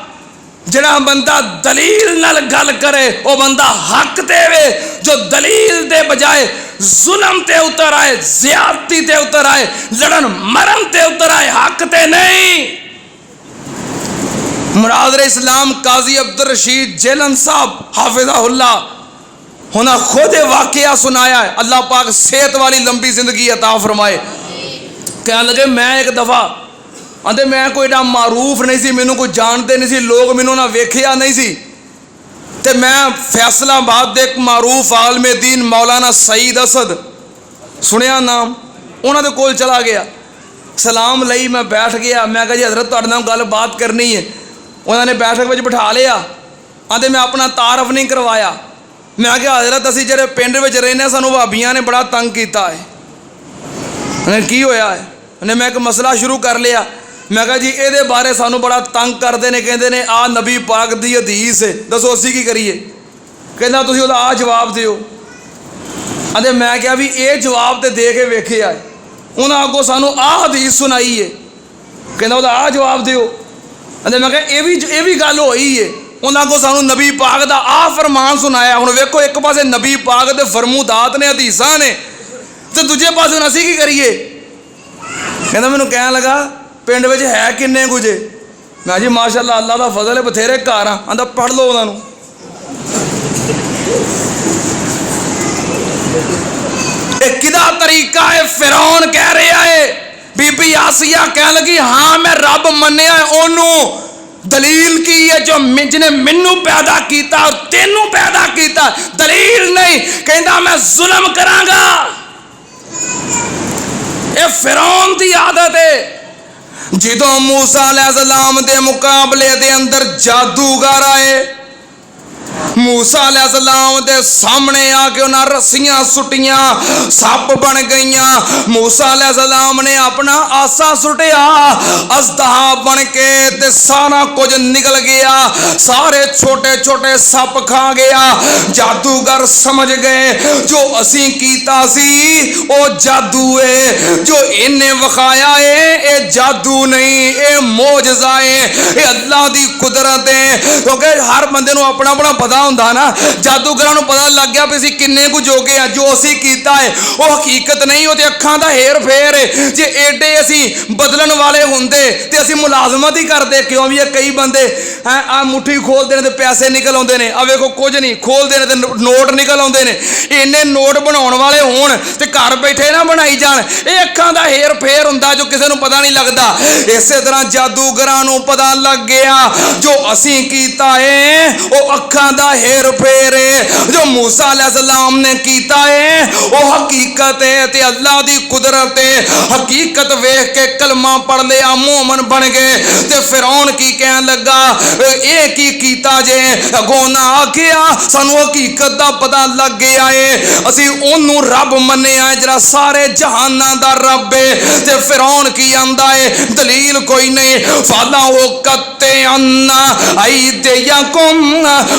जड़ा बंदा दलील नाल गल करे वो बंदा हक देवे, जो दलील दे बजाय जुल्म ते उतर आए, ज्यादती ते उतर आए, लड़न मरन ते उतर आए, हक ते नहीं। मुराद इस्लाम काजी अब्दुल रशीद जेलन साहब हाफिज़हुल्लाह उन्हें खुद वाकया सुनाया है। अल्लाह पाक सेहत वाली लंबी जिंदगी अता फरमाए। कह लगे मैं एक दफा आंदे मैं कोई एडा मारूफ नहीं सी, मैनू कोई जानते नहीं सी, लोग मैनू ना वेख्या नहीं सी, ते मैं फैसलाबाद दे एक मारूफ आलमे दीन मौलाना सईद असद सुनिया नाम, उन्होंने कोल चला गया, सलाम लई, मैं बैठ गया। मैं कहा जी हजरत तुहाडे नाल गल बात करनी है। उन्होंने बैठक में बिठा लिया, आंदे मैं अपना तारफ नहीं करवाया। मैं क्या हजरत असी जेरे पिंड में रहने सानू भाबियां ने बड़ा तंग किया है। उन्हें की होया है? उन्हें मैं एक मसला शुरू कर लिया। मैं कहा जी ये बारे सानू बड़ा तंग करते हैं, कहते हैं आ नबी पाक दी हदीस है, दसो असी की करिए? कहना तुसीं ओहदा आ जवाब दिओ। आंदे मैं क्या भी ये जवाब तो दे के वेखिया है, उन्हें अगों सानू आ हदीस सुनाई है, कहना ओहदा आ जवाब दिओ। आंदे मैं क्या ये भी गल होई है, उन्हें अगों सानू नबी पाक दा आ फरमान सुनाया। हुण वेखो एक पासे नबी पाक दे फरमूदात ने, हदीसां ने, तो दूजे पासे हुण असीं की करिए? कहना मैनू कहन लगा पिंड में है किन्ने कुछ? मैं जी माशाअल्लाह अल्लाह का फजल है बथेरे घर आ। आंदा पढ़ लो उन्होंने। किदा तरीका है? फिरौन कह रहा है। बीबी आसिया कह लगी हाँ मैं रब मन्निया ओनू। दलील की है? जो जिन्हें मैनू पैदा किया और तेनू पैदा किया। दलील नहीं, कहता मैं जुल्म करांगा। ये फिरौन की आदत है। जिदों मूसा अलैहिस्सलाम दे मुकाबले दे अंदर जादूगर आए, मूसा अलैहिस्सलाम दे सामने आके उन्हें रस्सियां सुटियां, सप बन गईयां। मूसा अलैहिस्सलाम ने अपना आसा सुटिया, अजदहा बन के ते सारा कुछ निकल गया, सारे छोटे छोटे सप खा गया। जादूगर समझ गए जो असी कीता सी ओ जादू है, जो इन्हें वखाया है ये जादू नहीं, ये मोजज़ा है, ये अल्लाह दी कुदरत है। क्योंकि हर बंदे नूं अपना अपना पता हुंदा ना। जादूगरां नूं पता लग गया भी असीं किन्ने कुछ जोगे आ, जो असीं कीता है वो हकीकत नहीं, वो ते अखां दा हेर फेर है। जे एडे असीं बदलन वाले हुंदे ते असीं मुलाजमत ही करदे क्यों? भी कई बंदे हैं आ मुट्ठी खोलते हैं तो पैसे निकल आते हैं, आ वेखो कुछ नहीं खोलते हैं तो नोट निकल आते हैं। इन्ने नोट बनाने वाले होण ते घर बैठे ना बनाई जाण, ये अखां दा हेर फेर हुंदा जो किसी नूं पता नहीं लगता। इस तरह जादूगरां नूं पता लग गया जो असीं कीता है वो अखां दा हेर फेर है, जो मूसा अलैहिस्सलाम ने कीता है वो हकीकत है ते अल्लाह दी कुदरत है। हकीकत वेख के कलमा पढ़ लिया, मोमन बन गए। ते फिरौन की कहन लगा ये की कीता जे? अगों ना आखिया सानू हकीकत दा पता लग गया है, असी ओनू रब मन्निया है जरा सारे जहाना दा रब है। ते फिरौन की आंदा है दलील कोई नहीं। फाला वो कत्ते अन्ना आई दे याकुम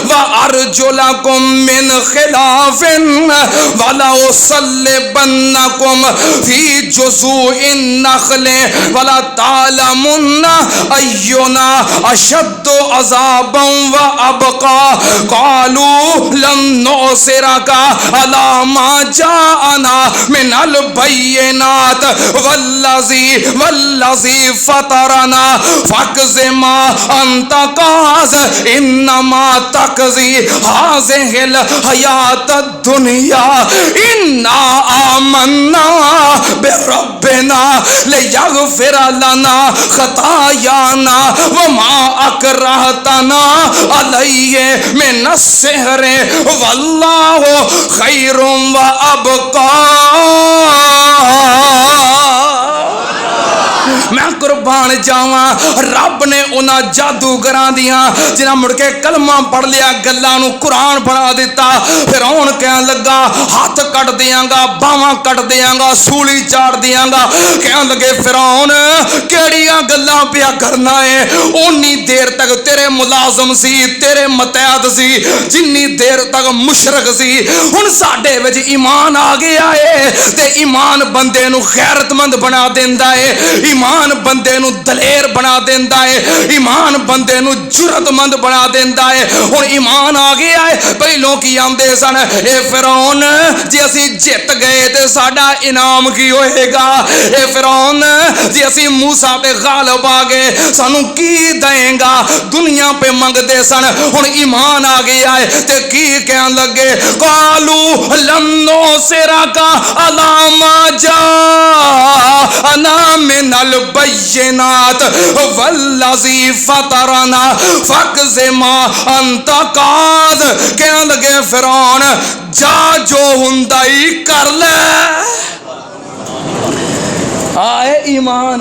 व अर्जुलकुम मिन खिलाफिन वला उसल्लिबन्नकुम फी जुज़ूइन नखले वला तालमुन्ना अय्युना अशद्दु अज़ाबन व अबका क़ालू लन नुसिरका अला मा जाअना मिनल बय्यिनात वल्लज़ी फतरना फ़क़ज़ि मा अंत क़ाज़ इन्नमा तक़ज़ी हाज़िहिल हयात दुनिया इन्ना आमन्ना बिरब्बिना लियग़फ़िर लना ख़तायाना व मा अकरहतना अलैहि मिनस सिहरि वल्लाहु खैरुम व अबका। मैं कुर्बान जावा। रब ने उन्होंने जादूगरां दियां जिन्हां मुड़ के कलमा पढ़ लिया गल्लां नूं कुरान बना दिता। फिरौन कहन लगा हाथ कट दियांगा, बावां कट दियांगा, सूली चाड़ दियांगा। कहन लगे फिरौन केड़ियां गल्लां पिया करना है? उन्नी देर तक तेरे मुलाजम सी, तेरे मतैहत सी, जिन्नी देर तक मुशरक सी। हुण साडे विच ईमान आ गया है ते ईमान बंदे नूं गैरतमंद बना देंदा है, ईमान बंदे नूं दलेर बना देंदा है, ईमान बंदे नूं जुरतमंद बना देंदा है। हुण ईमान आ गया है। पहलों की आंदे सन ए फिरौन जे असीं जित गए ते साडा इनाम की होएगा? ए फिरौन जे असीं मूसा पे गालिब आ गए सानू की देंगा? दुनिया पे मंगदे सन। हुण ईमान आ गया है ते की कहन लगे कालू लन्नो सिरा का अलामा जा अना मिनल बय्यिनात वल्लज़ी फतरना फकज़िमा अंता काद। कहन लगे फिरौन जा जो हुंदा ही कर ले। आए ईमान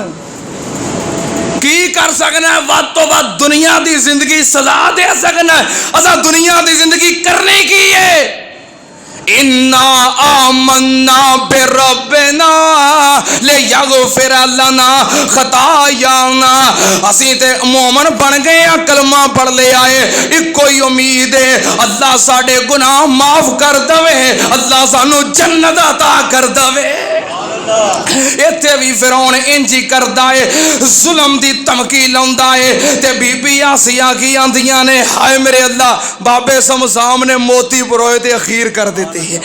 की कर सकना? वध तो वध दुनिया की जिंदगी सजा दे सकना। असा दुनिया की जिंदगी करने की है। इन्ना आमन्ना बिरब्बिना ले यगफिर लना खतायाना। असी ते मोमन बन गए हैं, कलमा पढ़ ले आए। इको ही उम्मीद है अल्लाह साडे गुनाह माफ कर दवे, अल्लाह सानू जन्नत अता कर दवे। इत्थे भी फिरौन इंज ही करदा है, जुल्म दी धमकी लाउंदा है। ते बीबी आसिया की आंदियां ने हाय मेरे अल्लाह बाबे समसाम ने मोती परोए ते अखीर कर दिते हैं।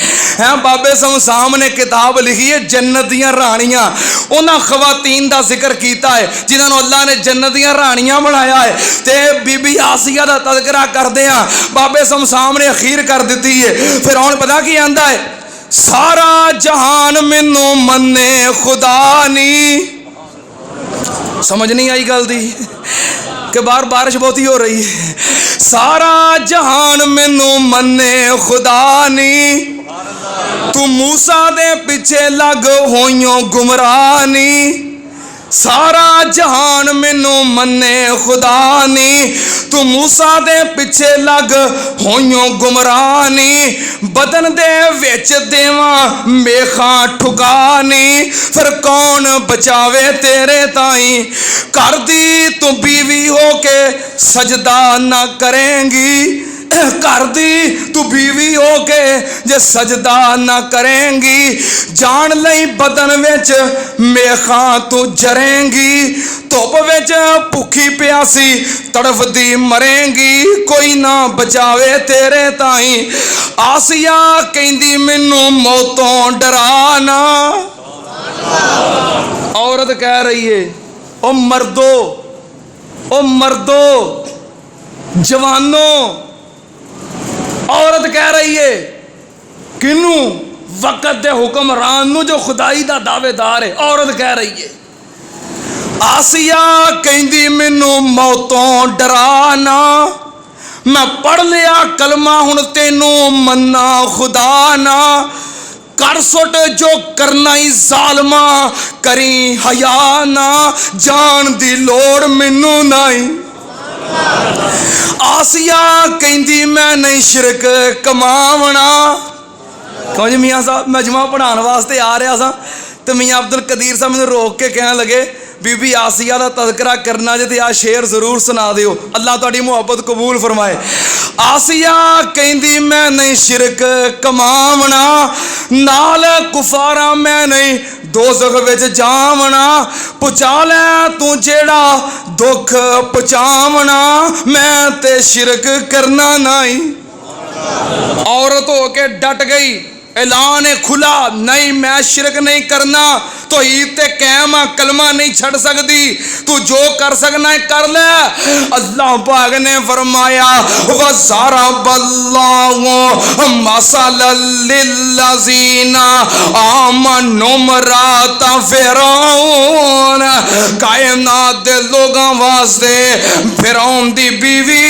बाबे समसाम ने किताब लिखी है जन्नत दियां रानियां। उन्हां खवातीन दा जिक्र कीता है जिन्हां अल्लाह ने जन्नत दियां रानियां बनाया है। ते बीबी आसिया दा तज़किरा करदे आ बाबे समसाम ने अखीर कर दिती है। फिरौन पता की आंदा है सारा जहान मैनू मन्ने खुदा नी। समझ नहीं आई गल दी कि बाहर बारिश बहुती हो रही है। सारा जहान मैनू मन्ने खुदा नी, तू मूसा दे पीछे लग होइयों गुमराह नी। सारा जहान मैनू मन्ने खुदा नी, तू मूसा दे पीछे लग होइयों गुमराह नी। बदन दे विच देवां मेखा ठुका नी, फिर कौन बचावे तेरे ताई? कर दी तू बीवी हो के सजदा ना करेंगी, कर दी तू बीवी हो के जे सजदा ना करेंगी। जान लई बदन विच मेखा तू जरेंगी, धुप विच भुखी प्यासी तड़फदी मरेंगी। कोई ना बचावे तेरे ताई। आसिया कहंदी मैनू मौतों डराना। औरत कह रही है ओ मर्दो, ओ मर्दो, जवानों। औरत कह रही है किनू? वक़्त दे हुक्मरान नू जो खुदाई दा दावेदार है। औरत कह रही है आसिया कहंदी मैनू मौतों डराना। मैं पढ़ लिया कलमा हुण तेनू मन्ना खुदा ना। कर सुट जो करना ही जालमा करी हया ना। जान दी लोड़ मैनू नहीं। आसिया कहंदी मैं नहीं शिरक कमावना। क्यों जी मियाँ साहब मजमा पढ़ाने वास्ते आ रहा सा तो मियाँ अब्दुल कदीर साहब मैंने रोक के कहने लगे बीबी आसिया का तज़किरा करना जे ते आ शेर जरूर सुना दियो, अल्लाह तुहाडी मुहब्बत कबूल फरमाए। आसिया कहंदी मैं नहीं शिरक कमावना, नाल कुफारा मैं नहीं दोज़ख विच जावना। पुचा लै तू जेड़ा दुख पहुंचावना, मैं ते शिरक करना नहीं। औरत हो के डट गई, ऐलान है खुला नहीं मैं शिरक नहीं करना। तो ईद ते कैम कलमा नहीं छड़ सकती, तू जो कर सकना है कर ले। अल्लाह पाक ने फरमाया वज़ारा बल्लाहु मसलन लिल्लज़ीना आमनु मराता फिरौन। कायनात दे लोगां वास्ते फिरौन दी बीवी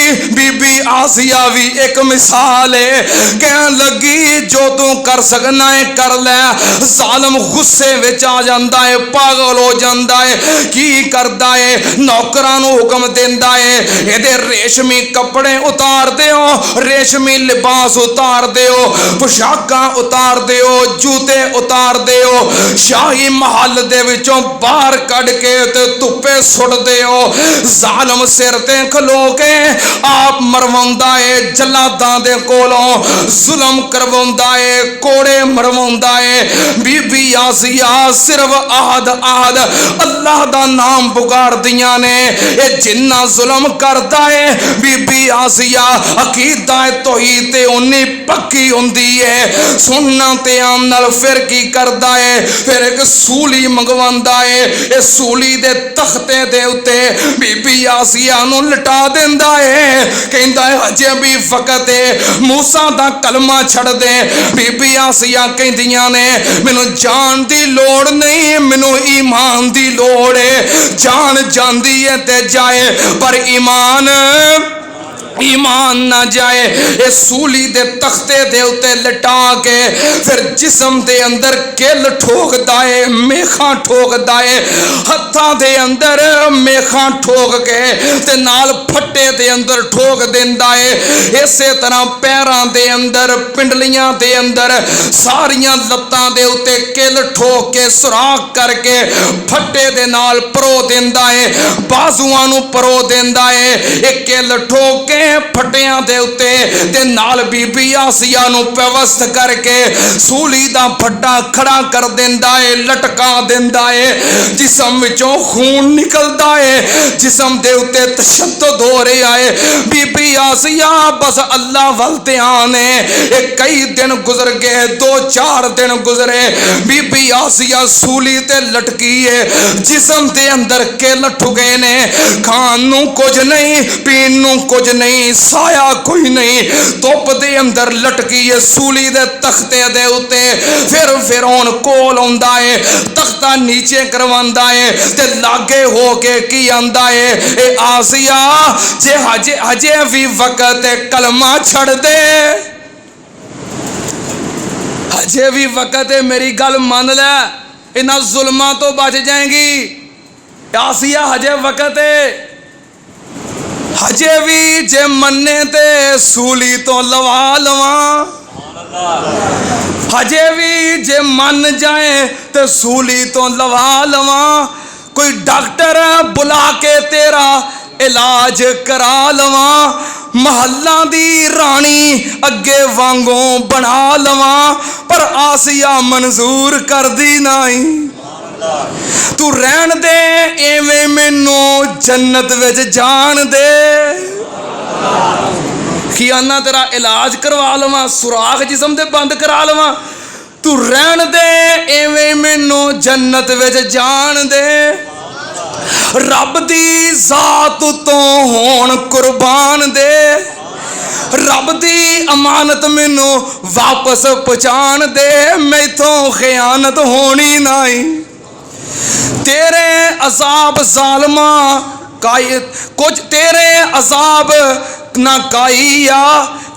बीबी आसिया भी एक मिसाल है। कह लगी जो तू कर सकना है कर ले। जालिम गुस्से विच आ जाता है, पागल हो जाता है। की करता है, नौकरां नूं हुक्म देंदा है इहदे रेशमी कपड़े उतार दिओ, रेशमी लिबास उतार दिओ, पोशाकां उतार दिओ, जूते उतार दिओ, शाही महल दे विचों बाहर कढ के ते धुप्पे सुट दिओ। जालिम सिर ते खलो के आप मरवाउंदा है, जल्लादां दे कोलों जुल्म करवाउंदा है, कोड़े मरवाउंदा है। बीबी आसिया सिर्फ आहद आहद अल्लाह दा नाम पुकार दियां ने। ये जिन्ना जुल्म करदा है बीबी आसिया अकीदा तौहीद ते उन्नी पक्की हुंदी है। सुनना ते आम नाल फिर की करदा है, फिर एक सूली मंगवांदा है। इस सूली दे तख्ते दे उत्ते बीबी आसिया नूं लटा देंदा है। कहंदा है हजे भी वक्त है, मूसा दा कलमा छड़ दे। बीबी आसिया कहंदियां ने मैनू जान दी लोड़ नहीं, मैनू ईमान दी लोड़ है। जान जांदी है ते जाए पर ईमान ना जाए। ये सूली दे तख्ते दे उते लटा के फिर जिस्म दे अंदर किल ठोकदा है, मेखा ठोकदा है, हत्थां दे अंदर मेखा ठोक के ते नाल फट्टे दे अंदर ठोक देंदा है। इसे तरह पैरां दे अंदर, पिंडलियां दे अंदर, सारियां लत्तां दे उते किल ठोक के सुराख करके फट्टे दे नाल परो देंदा है, बाजुआं नूं परो देंदा है। एक किल ठोक के फटियां दे उत्ते ते नाल बीबी आसिया नूं व्यवस्थ करके सूली दा फट्टा खड़ा कर देंदा है, लटका देंदा है। जिस्म विचों खून निकलदा है, जिस्म दे उत्ते तशद्दुद हो रहा है। बीबी आसिया बस अल्लाह वल ध्यान है। कई दिन गुजर गए, 2-4 दिन गुजरे, बीबी आसिया सूली ते लटकी है, जिस्म दे अंदर किल ठुगे ने। खान नूं कुछ नहीं, पीन नूं कुछ नहीं, साया कोई नहीं, धुप दे अंदर लटकी है सूली दे तख्ते दे उते। फिर फिरौन कोल आंदा है, तख्ता नीचे करवांदा है ते लागे हो के की आंदा है, ए आसिया जे हजे भी वक्त कलमा छड़ दे, हजे भी वक्त है, मेरी गल मान ले, इन्हां जुल्मां तो बच जाएगी। आसिया हजे वक्त है, हजे भी जे मन्ने ते सूली तो लवा लवा, हजे भी जे मन जाए ते सूली तो लवा लवा। कोई डॉक्टर बुला के तेरा इलाज करा लवा, महल्ला दी रानी अगे वांगों बना लवा, पर आसिया मंजूर कर दी नहीं। तू रहन दे एवें मैनू जन्नत विच जान दे। कि आना तेरा इलाज करवा लवा, सुराख जिस्म दे बंद करा लवा, तू रहन दे एवें मैनू जन्नत विच जान दे। रब दी जात तो होण कुर्बान दे, रब दी अमानत मैनू वापस पहुंचान दे, मैथों खयानत होनी नहीं। तेरे अजाब जालमा काई कुछ, तेरे अजाब ना काईया,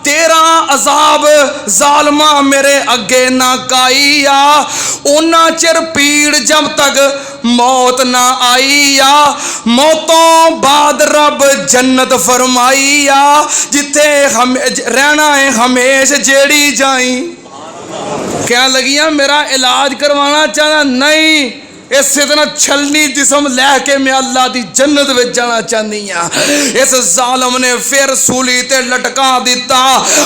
तेरा अजाब जालमा मेरे अगे ना काईया। उन्ना चिर पीड़ जब तक मौत ना आईया, मौतों बाद रब जन्नत फरमाईया, जिथे हम रहना है हमेश जेड़ी जाई। क्या लगिया मेरा इलाज करवाना चाहना नहीं, इसे तरह छलनी जिस्म लैके मैं अल्लाह की जन्नत में जाना चाहती हाँ। इस जालम ने फिर सूली ते लटका दिता।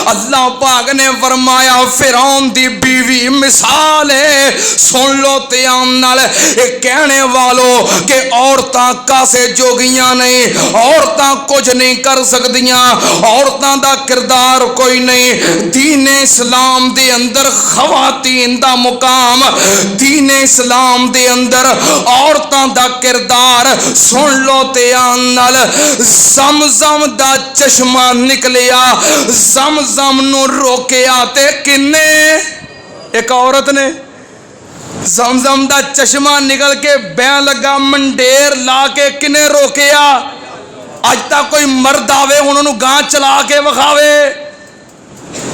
अल्लाह पाक ने फरमाया फिरौन दी बीवी मिसाल है, सुन लो ध्यान नाल। कहने वालों कि औरतां कासे जोगियां नहीं, औरतां कुछ नहीं कर सकदियां, औरतां दा किरदार कोई नहीं। दीन इस्लाम दे अंदर खवातीन दा मुकाम, दीन इस्लाम दे अंदर औरतां दा किरदार सुन लो ध्यान नाल। ज़म-ज़म दा चश्मा निकलिया, ज़म-ज़म नू रोकिया ते किन्ने? एक औरत ने। ज़म-ज़म दा चश्मा निकल के बह लगा, मंडेर ला के किन्ने रोकिया? अज तक कोई मर्द आवे उन्होंने गां चला के विखावे।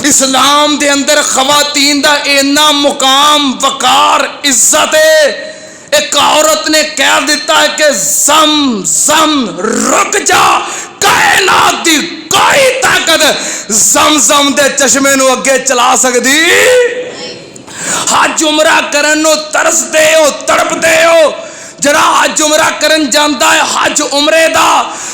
इस्लाम दे अंदर खवातीन दा इन्ना मुकाम, वकार, इज्जत है। एक औरत ने कह दिता है कि जम जम रुक जा, कायनात दी कोई ताकत जम जम दे चश्मे नू अगे चला सकती। हज उमरा करन नू तरसदे हो, तड़पदे हो। जरा हज उमरा करन जांदा है, हज उमरे दा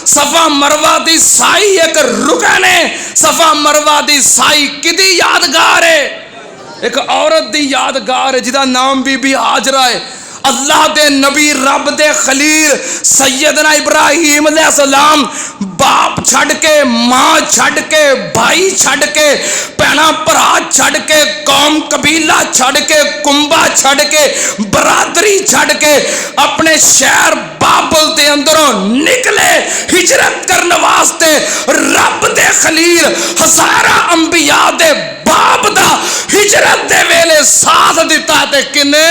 सफा मरवा दी साई एक रुकन है। सफा मरवा दी साई किदी यादगार है? एक औरत दी यादगार है जिदा नाम बीबी हाजरा है। अल्लाह दे नबी, रब दे खलील सैयदना इब्राहिम अलैहिस्सलाम बाप छड़ के, मां छड़ के, भाई छड़ के, भैना भरा छड़ के, कौम कबीला छड़ के, कुंबा छड़ के, बरादरी छड़ के अपने शहर बाबुल दे अंदरों निकले हिजरत करने वास्ते। रब दे खलील हजारा अंबिया दे बाप दा हिजरत दे वेले साथ दिता ते किने?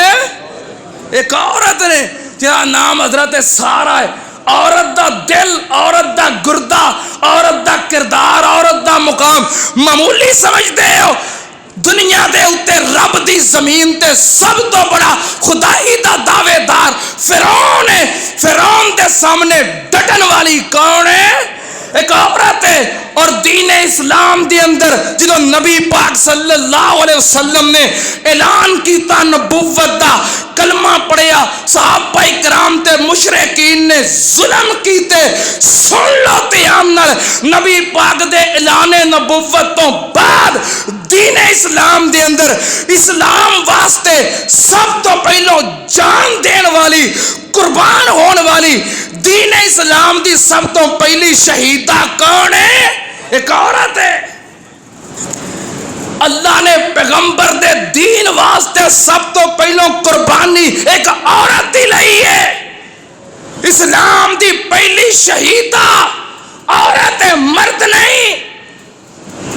एक औरत ने जिसका नाम हजरत सारा है। औरत दा दिल, औरत दा गुर्दा, औरत दा किरदार, औरत दा मुकाम मामूली समझते हो? दुनिया दे उत्ते रब दी जमीन ते सब तो बड़ा खुदाई दा दावेदार फिरौन है। फिरौन दे सामने डटन वाली कौन है? एक औरत है। और दीन इस्लाम दे अंदर जो नबी पाक सल्लल्लाहु अलैहि वसल्लम ने ऐलान किया नबुव्वत दा, कलमा पढ़िया, सहाबा इकराम ते मुशरिकीन ने जुल्म कीते। सुन लो ध्यान नाल, नबी पाक दे ऐलाने नबुव्वत तो बाद दीन इस्लाम दे अंदर इस्लाम वास्ते सब तो पहलो जान देने वाली, कुर्बान होने वाली दीन इस्लाम दी सब तो पहली शहीदा कौन है? एक औरत है। अल्लाह ने पैगंबर दे दीन वास्ते सब तो पहलो कुर्बानी एक औरत दी लई है। इस्लाम दी पहली शहीदा औरत है, मर्द नहीं।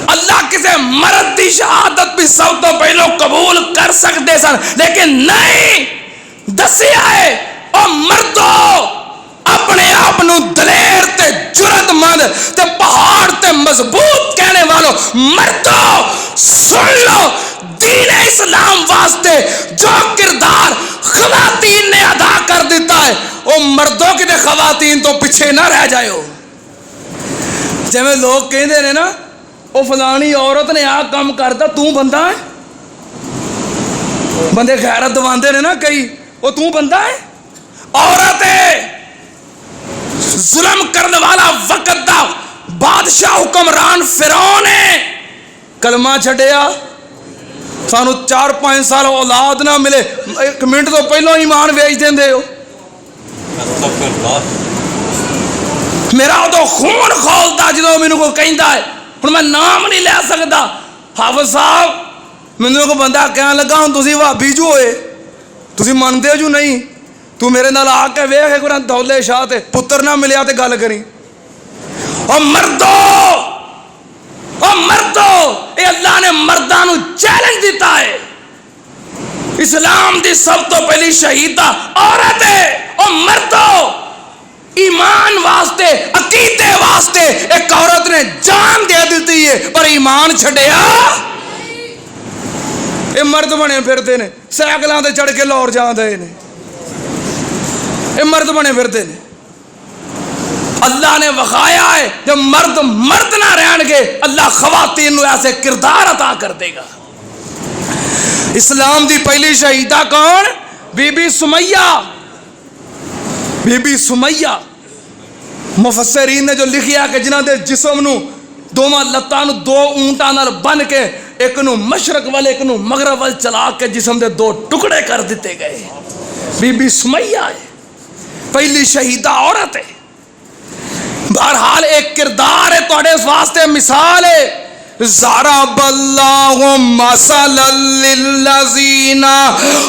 अल्लाह किसी मर्द की शहादत भी सब तो पहलो कबूल कर सकते सन, लेकिन नहीं दसिया है और मर्दो अपने आप नू दलेर ते जुरतमंद ते पहाड़ ते मजबूत कहने वालों मर्दो सुन लो, दीन इस्लाम वास्ते जो किरदार खवातीन ने अदा कर दिता है वो मर्दों की खवातीन तो पीछे ना रह जाओ। जिवें लोग कहते हैं ना, वो फलानी औरत ने आ काम करता, तू बंदा है। बंदे गैरत दवांदे ने ना कई, वो तू बंदा है? औरत है। जुल्म करने वाला वक्त दा बादशाह हुक्मरान फिरौन है। कलमा छड़िया, सानू 4-5 साल औलाद ना मिले, 1 मिनट तो पहलों ईमान बेच देंदे हो। मेरा तो खून खोलता जो मैनू कोई कहता है, हुण मैं नाम नहीं ले सकता। हाफिज साहब मैनू को बंदा कह लगा, हुण तुसीं भाभी जो होए, तुसीं मनदे जो नहीं, तू मेरे नाल आके वेख एक बार दौले शाह ते पुत्र ना मिलिया ते गल करी। ओ मर्दो, ओ मर्दो, ये अल्लाह ने मर्दां नू चैलेंज दिता है। इस्लाम दी सब तो पहली शहीदा औरत है। ओ मर्दो, ईमान वास्ते, अकीदे वास्ते एक औरत ने जान दे दी है, पर ईमान छड़िया। ये मर्द बने फिरते ने, सैकलों ते चढ़ के लाहौर जाते ने, ये मर्द बने फिरते ने। अल्लाह ने वखाया है जब मर्द मर्द ना रहणगे, अल्लाह खवातीन नू ऐसे किरदार अता कर देगा। इस्लाम दी पहली शहीदा कौन? बीबी सुमैया। बीबी सुमैया मुफस्सिरीन ने जो लिखिया कि जिन्हां दे जिस्म नू दोवां लत्तां नू 2 ऊंटां नाल बन के एक नू मशरक वाल एक नू मगरब वाल चला के जिस्म दे 2 टुकड़े कर दिते गए। बीबी सुमैया है, पहली शहीदा औरत है। बहरहाल एक किरदार है तुहाडे वास्ते, मिसाल है। ज़रबल्लाहु मसलन लिल्लज़ीना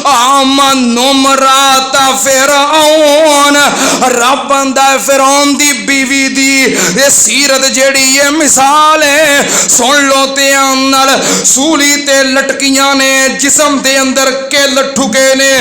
आमनु इम्रात फिरऔन। रब बंदा फिरौन दी बीवी दी ये सीरत जेड़ी ये मिसाल है, सुन लो ध्यान नाल। सूली ते लटकियां ने, जिस्म दे अंदर किल ठुके ने,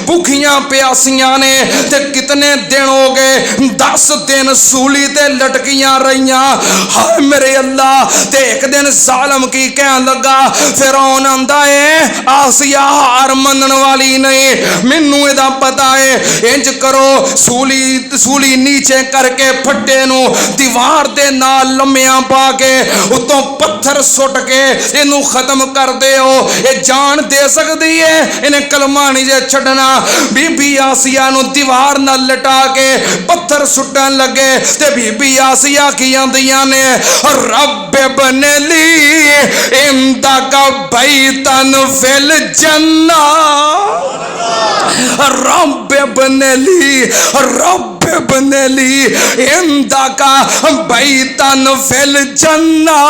भुखियां प्यासियां ने, ते कितने दिन हो गए, 10 दिन सूली ते लटकियां रहियां। हाय मेरे अल्लाह। ते एक दिन जालम की कहन लगा, फिरौन आंदा है आसिया हार मनन वाली नहीं, मैनू एदा पता है। इंज करो, सूली नीचे करके फट्टे नू दीवार दे नाल लम्मियां पा के उतों पत्थर सुट के इनू खत्म कर दिओ। ये जान दे सकती है, इन्हें कलमा नहीं जे छड़ना। बीबी आसिया नू दीवार नाल लटा के पत्थर सुटन लगे ते बीबी आसिया की आंदियां ने, रब बनली इंदा का बैतन फिल जन्ना। रब बनली, रब बनली इंदा का बैतन फिल जन्ना।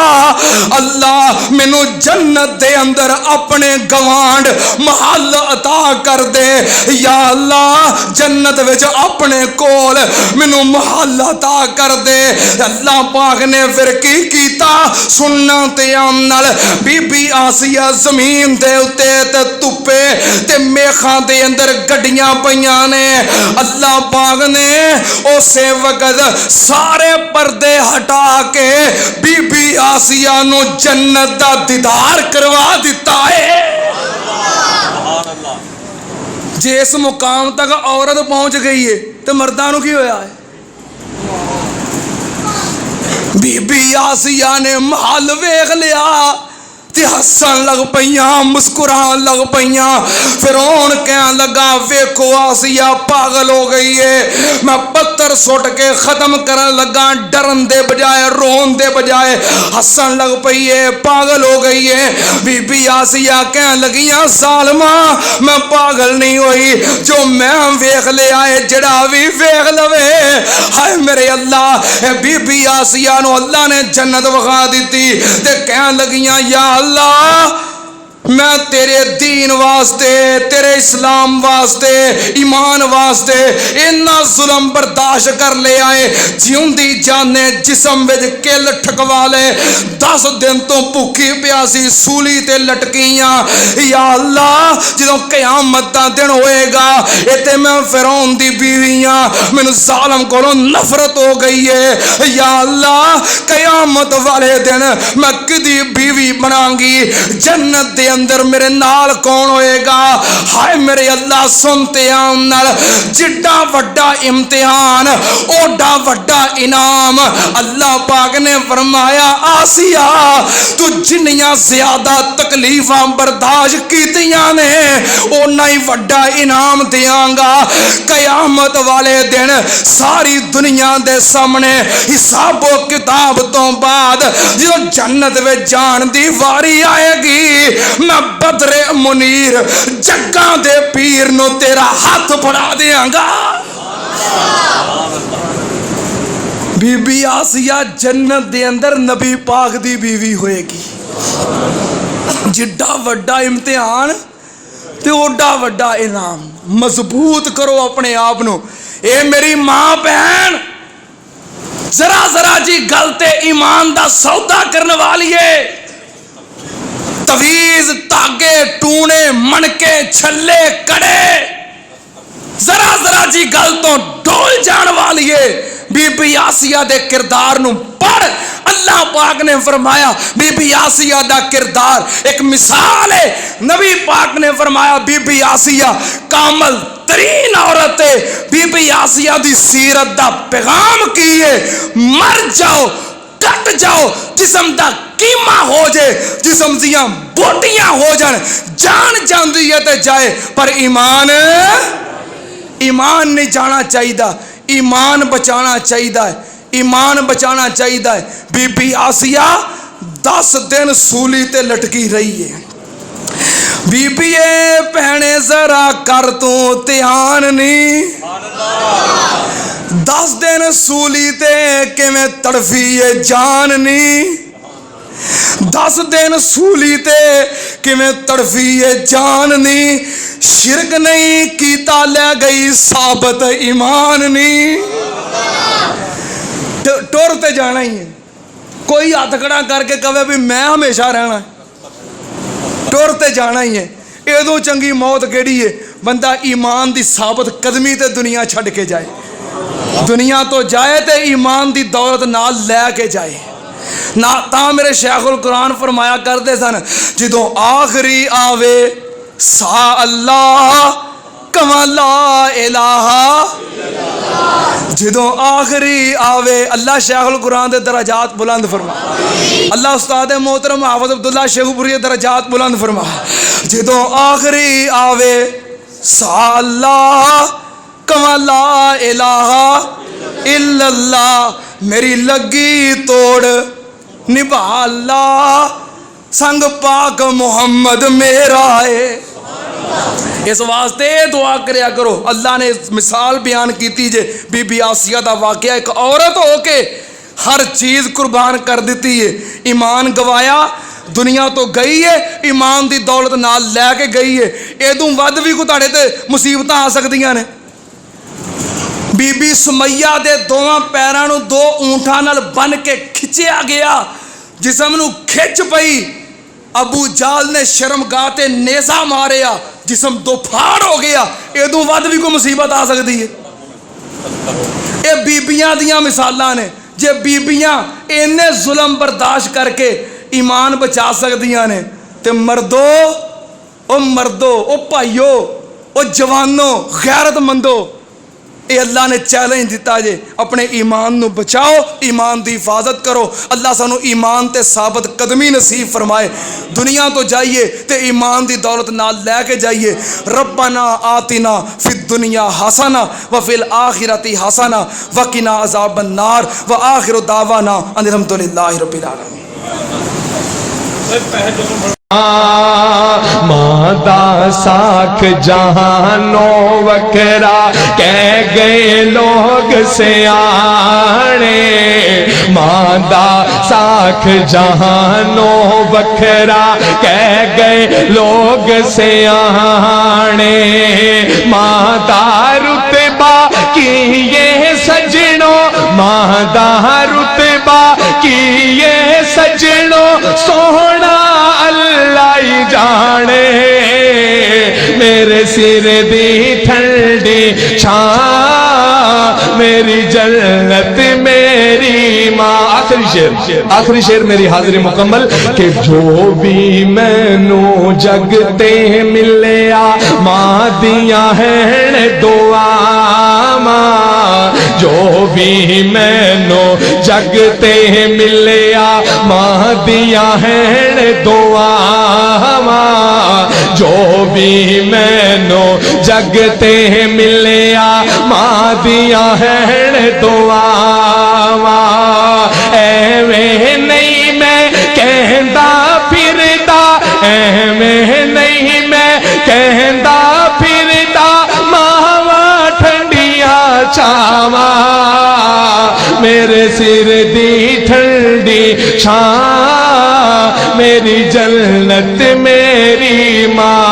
अल्लाह मैनू जन्नत दे अंदर अपने गवांड महल अता कर दे। या अल्लाह जन्नत विच अपने कोल मैनू महल अता कर दे। अल्लाह पाक ने फिर की कीता, सुनना ते आम नाल। बीबी आसिया जमीन दे उत्ते ते धुप्पे ते मेखां दे अंदर गड्डियां पईयां ने। अल्लाह पाक ने उसे वक्त सारे पर्दे हटा के बीबी आसिया नू जन्नत दा दीदार करवा दिता है। जिस मुकाम तक औरत पहुंच गई है तो मर्दां नू की होया है? बीबी आसिया ने महल वेख लिया ते हसन लग पईयां, मुस्कुरान लग पईयां। फिरौन कहन लगा, वेखो आसिया पागल हो गई है। मैं पत्थर सुट के खत्म करन लगा, डरन दे बजाय रोन दे बजाय हसन लग पई है, पागल हो गई है। बीबी आसिया कहन लगियां, सालमा मैं पागल नहीं हुई, जो मैं वेख लिया है जड़ा भी वेख लवे। हाय मेरे अल्लाह। बीबी आसिया नू अल्लाह ने जन्नत विखा दी ते कहन लगियां, या अल्लाह मैं तेरे दीन वास्ते, तेरे इस्लाम वास्ते, ईमान वास्ते इन्ना जुल्म बर्दाश्त कर ले आए। जिउंदी जाने जिस्म विच किल ठकवा ले, 10 दिन तो भुखी प्यासी सूली ते लटकियां। या अल्लाह जदों क़यामत दा दिन होएगा, इत्थे मैं फिरौन दी बीवी हां, मैनूं जालम कोलों नफरत हो गई है। या अल्लाह क़यामत वाले दिन मैं किदी बीवी बनांगी, जन्नत दे अंदर मेरे नाल कौन होएगा? हाय मेरे अल्लाह, सुनते आन नाल जिड्डा वड्डा इम्तिहान ओडा वड्डा इनाम। अल्लाह पाक ने फरमाया, आसिया तू जिन्नियां ज्यादा तकलीफां बर्दाश्त कीतियां ने ओना ही वड्डा इनाम देंगा। कयामत वाले दिन सारी दुनिया दे सामने हिसाबो किताब तो बाद जो जन्नत में जान दी वारी आएगी, मैं बदरे मुनीर जग्गा दे पीर नो तेरा हाथ फड़ा देंगा। बीबी आसिया जन्नत दे अंदर नबी पाक दी बीवी होएगी। जिड्डा वड्डा इम्तिहान ते ओडा वड्डा इनाम। मजबूत करो अपने आप नू। ए मेरी मां बहन, जरा जरा जी गल ते ईमान दा सौदा करने वाली है। तवीज धागे टूने मणके छल्ले कड़े जरा जरा जी गल तो डोल जान वाली है। बीबी आसिया दे किरदार नू पढ़। अल्लाह पाक ने फरमाया बीबी आसिया दा किरदार एक मिसाल है। नबी पाक ने फरमाया बीबी आसिया कामल तरीन औरत है। बीबी आसिया दी सीरत दा पैगाम की है, मर जाओ कट जाओ, जिस्म दा कीमा हो जाए, जिस्म दियां बोटियां हो जान, जान जाती है तो जाए, पर ईमान नहीं जाना चाहिए। ईमान बचाना चाहिए, ईमान बचाना चाहिए। बीबी आसिया 10 दिन सूली ते लटकी रही है। बीबी भैने जरा कर तू ध्यान नहीं, 10 दिन सूली ते किवें तड़फी है जान नहीं। 10 दिन सूली ते किवें तड़फी है जान नी, शिरक नहीं कीता लै गई साबत ईमान नी। टुर ते जाना ही है, कोई हथ खड़ा करके कहे भी मैं हमेशा रहना, टुर ते जाना ही है। एदों चंगी मौत केड़ी है, बंदा ईमान दी साबत कदमी ते दुनिया छड़ के जाए, दुनिया तो जाए ते ईमान दी दौलत नाल लैके जाए ना। ता मेरे शेखुल कुरान फरमाया करते सन, जदों आखिरी आवे सा अल्लाह कमा ला इलाहा, जदों आखिरी आवे अल्लाह शेखुल कुरान दे दराजात बुलंद फरमा, अल्लाह उस्ताद मोहतरम हाफिज अब्दुल्ला शेखुपुरी दे दराजात बुलंद फरमा। जदों आखिरी आवे सा अल्लाह कमा ला इलाहा इल्लल्लाह, मेरी लगी तोड़ निभा अल्लाह, संग पाक मोहम्मद मेरा है। इस वास्ते दुआ करया करो। अल्लाह ने मिसाल बयान की जे बीबी आसिया का वाकया, एक औरत होके हर चीज़ कुर्बान कर दी है, ईमान गवाया, दुनिया तो गई है, ईमान की दौलत नाल लैके गई है। इदों वध भी कोई तुहाडे ते मुसीबत आ सकदियां ने। बीबी सुमैया दे दोवां पैरां नूं 2 ऊंठां नाल बन के खिंचिया गया, जिसम नूं खिंच पई, अबू जाल ने शर्मगाह ते नेज़ा मारिया, जिसम 2 फाड़ हो गया। इदों वध भी कोई मुसीबत आ सकती है। ये बीबियां दियां मिसालां ने। जे बीबियां इन्ने जुल्म बर्दाश्त करके ईमान बचा सकदियां ने, ते मर्दो ओ भाइयो ओ जवानों गैरतमंदो, ये अल्लाह ने चैलेंज दिता जे अपने ईमान नू बचाओ, ईमान की हिफाजत करो। अल्लाह सानू ईमान ते साबत कदमी नसीब फरमाए, दुनिया तो जाइए ते ईमान की दौलत नाल लैके जाइए। रब्बना आतिना फिद दुनिया हसना व फिल आखिरती हसना वकिना अज़ाबन नार व आखिरु दावाना अनिल हम्दुलिल्लाहि रब्बिल आलमीन। मादा साख जहानो वखरा कह गए लोग सियाणे, मादा साख जहानो वखरा कह गए लोग सियाणे, मादा रुतबा की ये सजनो, मादा रुतबा की ये सजनो, सोहना अल्लाह ही जाने, मेरे सिर दी ठंडी छां, मेरी जन्नत मेरी मां। आखिरी शेर मेरी हाजिरी मुकम्मल कि जो भी मैनू जगते मिलिया मां दिया है दुआवां, जो भी मैनू जगते मिलिया मां दिया है दुआवां, जो भी मैनू जगते मिलिया मां दिया है दुआवां, एवें नहीं मैं कहंदा फिरदा, एवें नहीं मैं कहंदा फिरदा, मावा ठंडिया छावा, मेरे सिर दी ठंडी छां, मेरी जन्नत मेरी मां,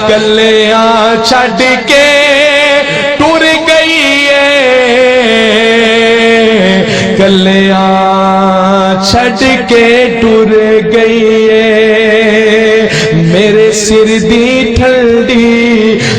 गलियां छड़ के टुर गई है, गलियां छड़ के टुर गई है, मेरे सिर दी ठंडी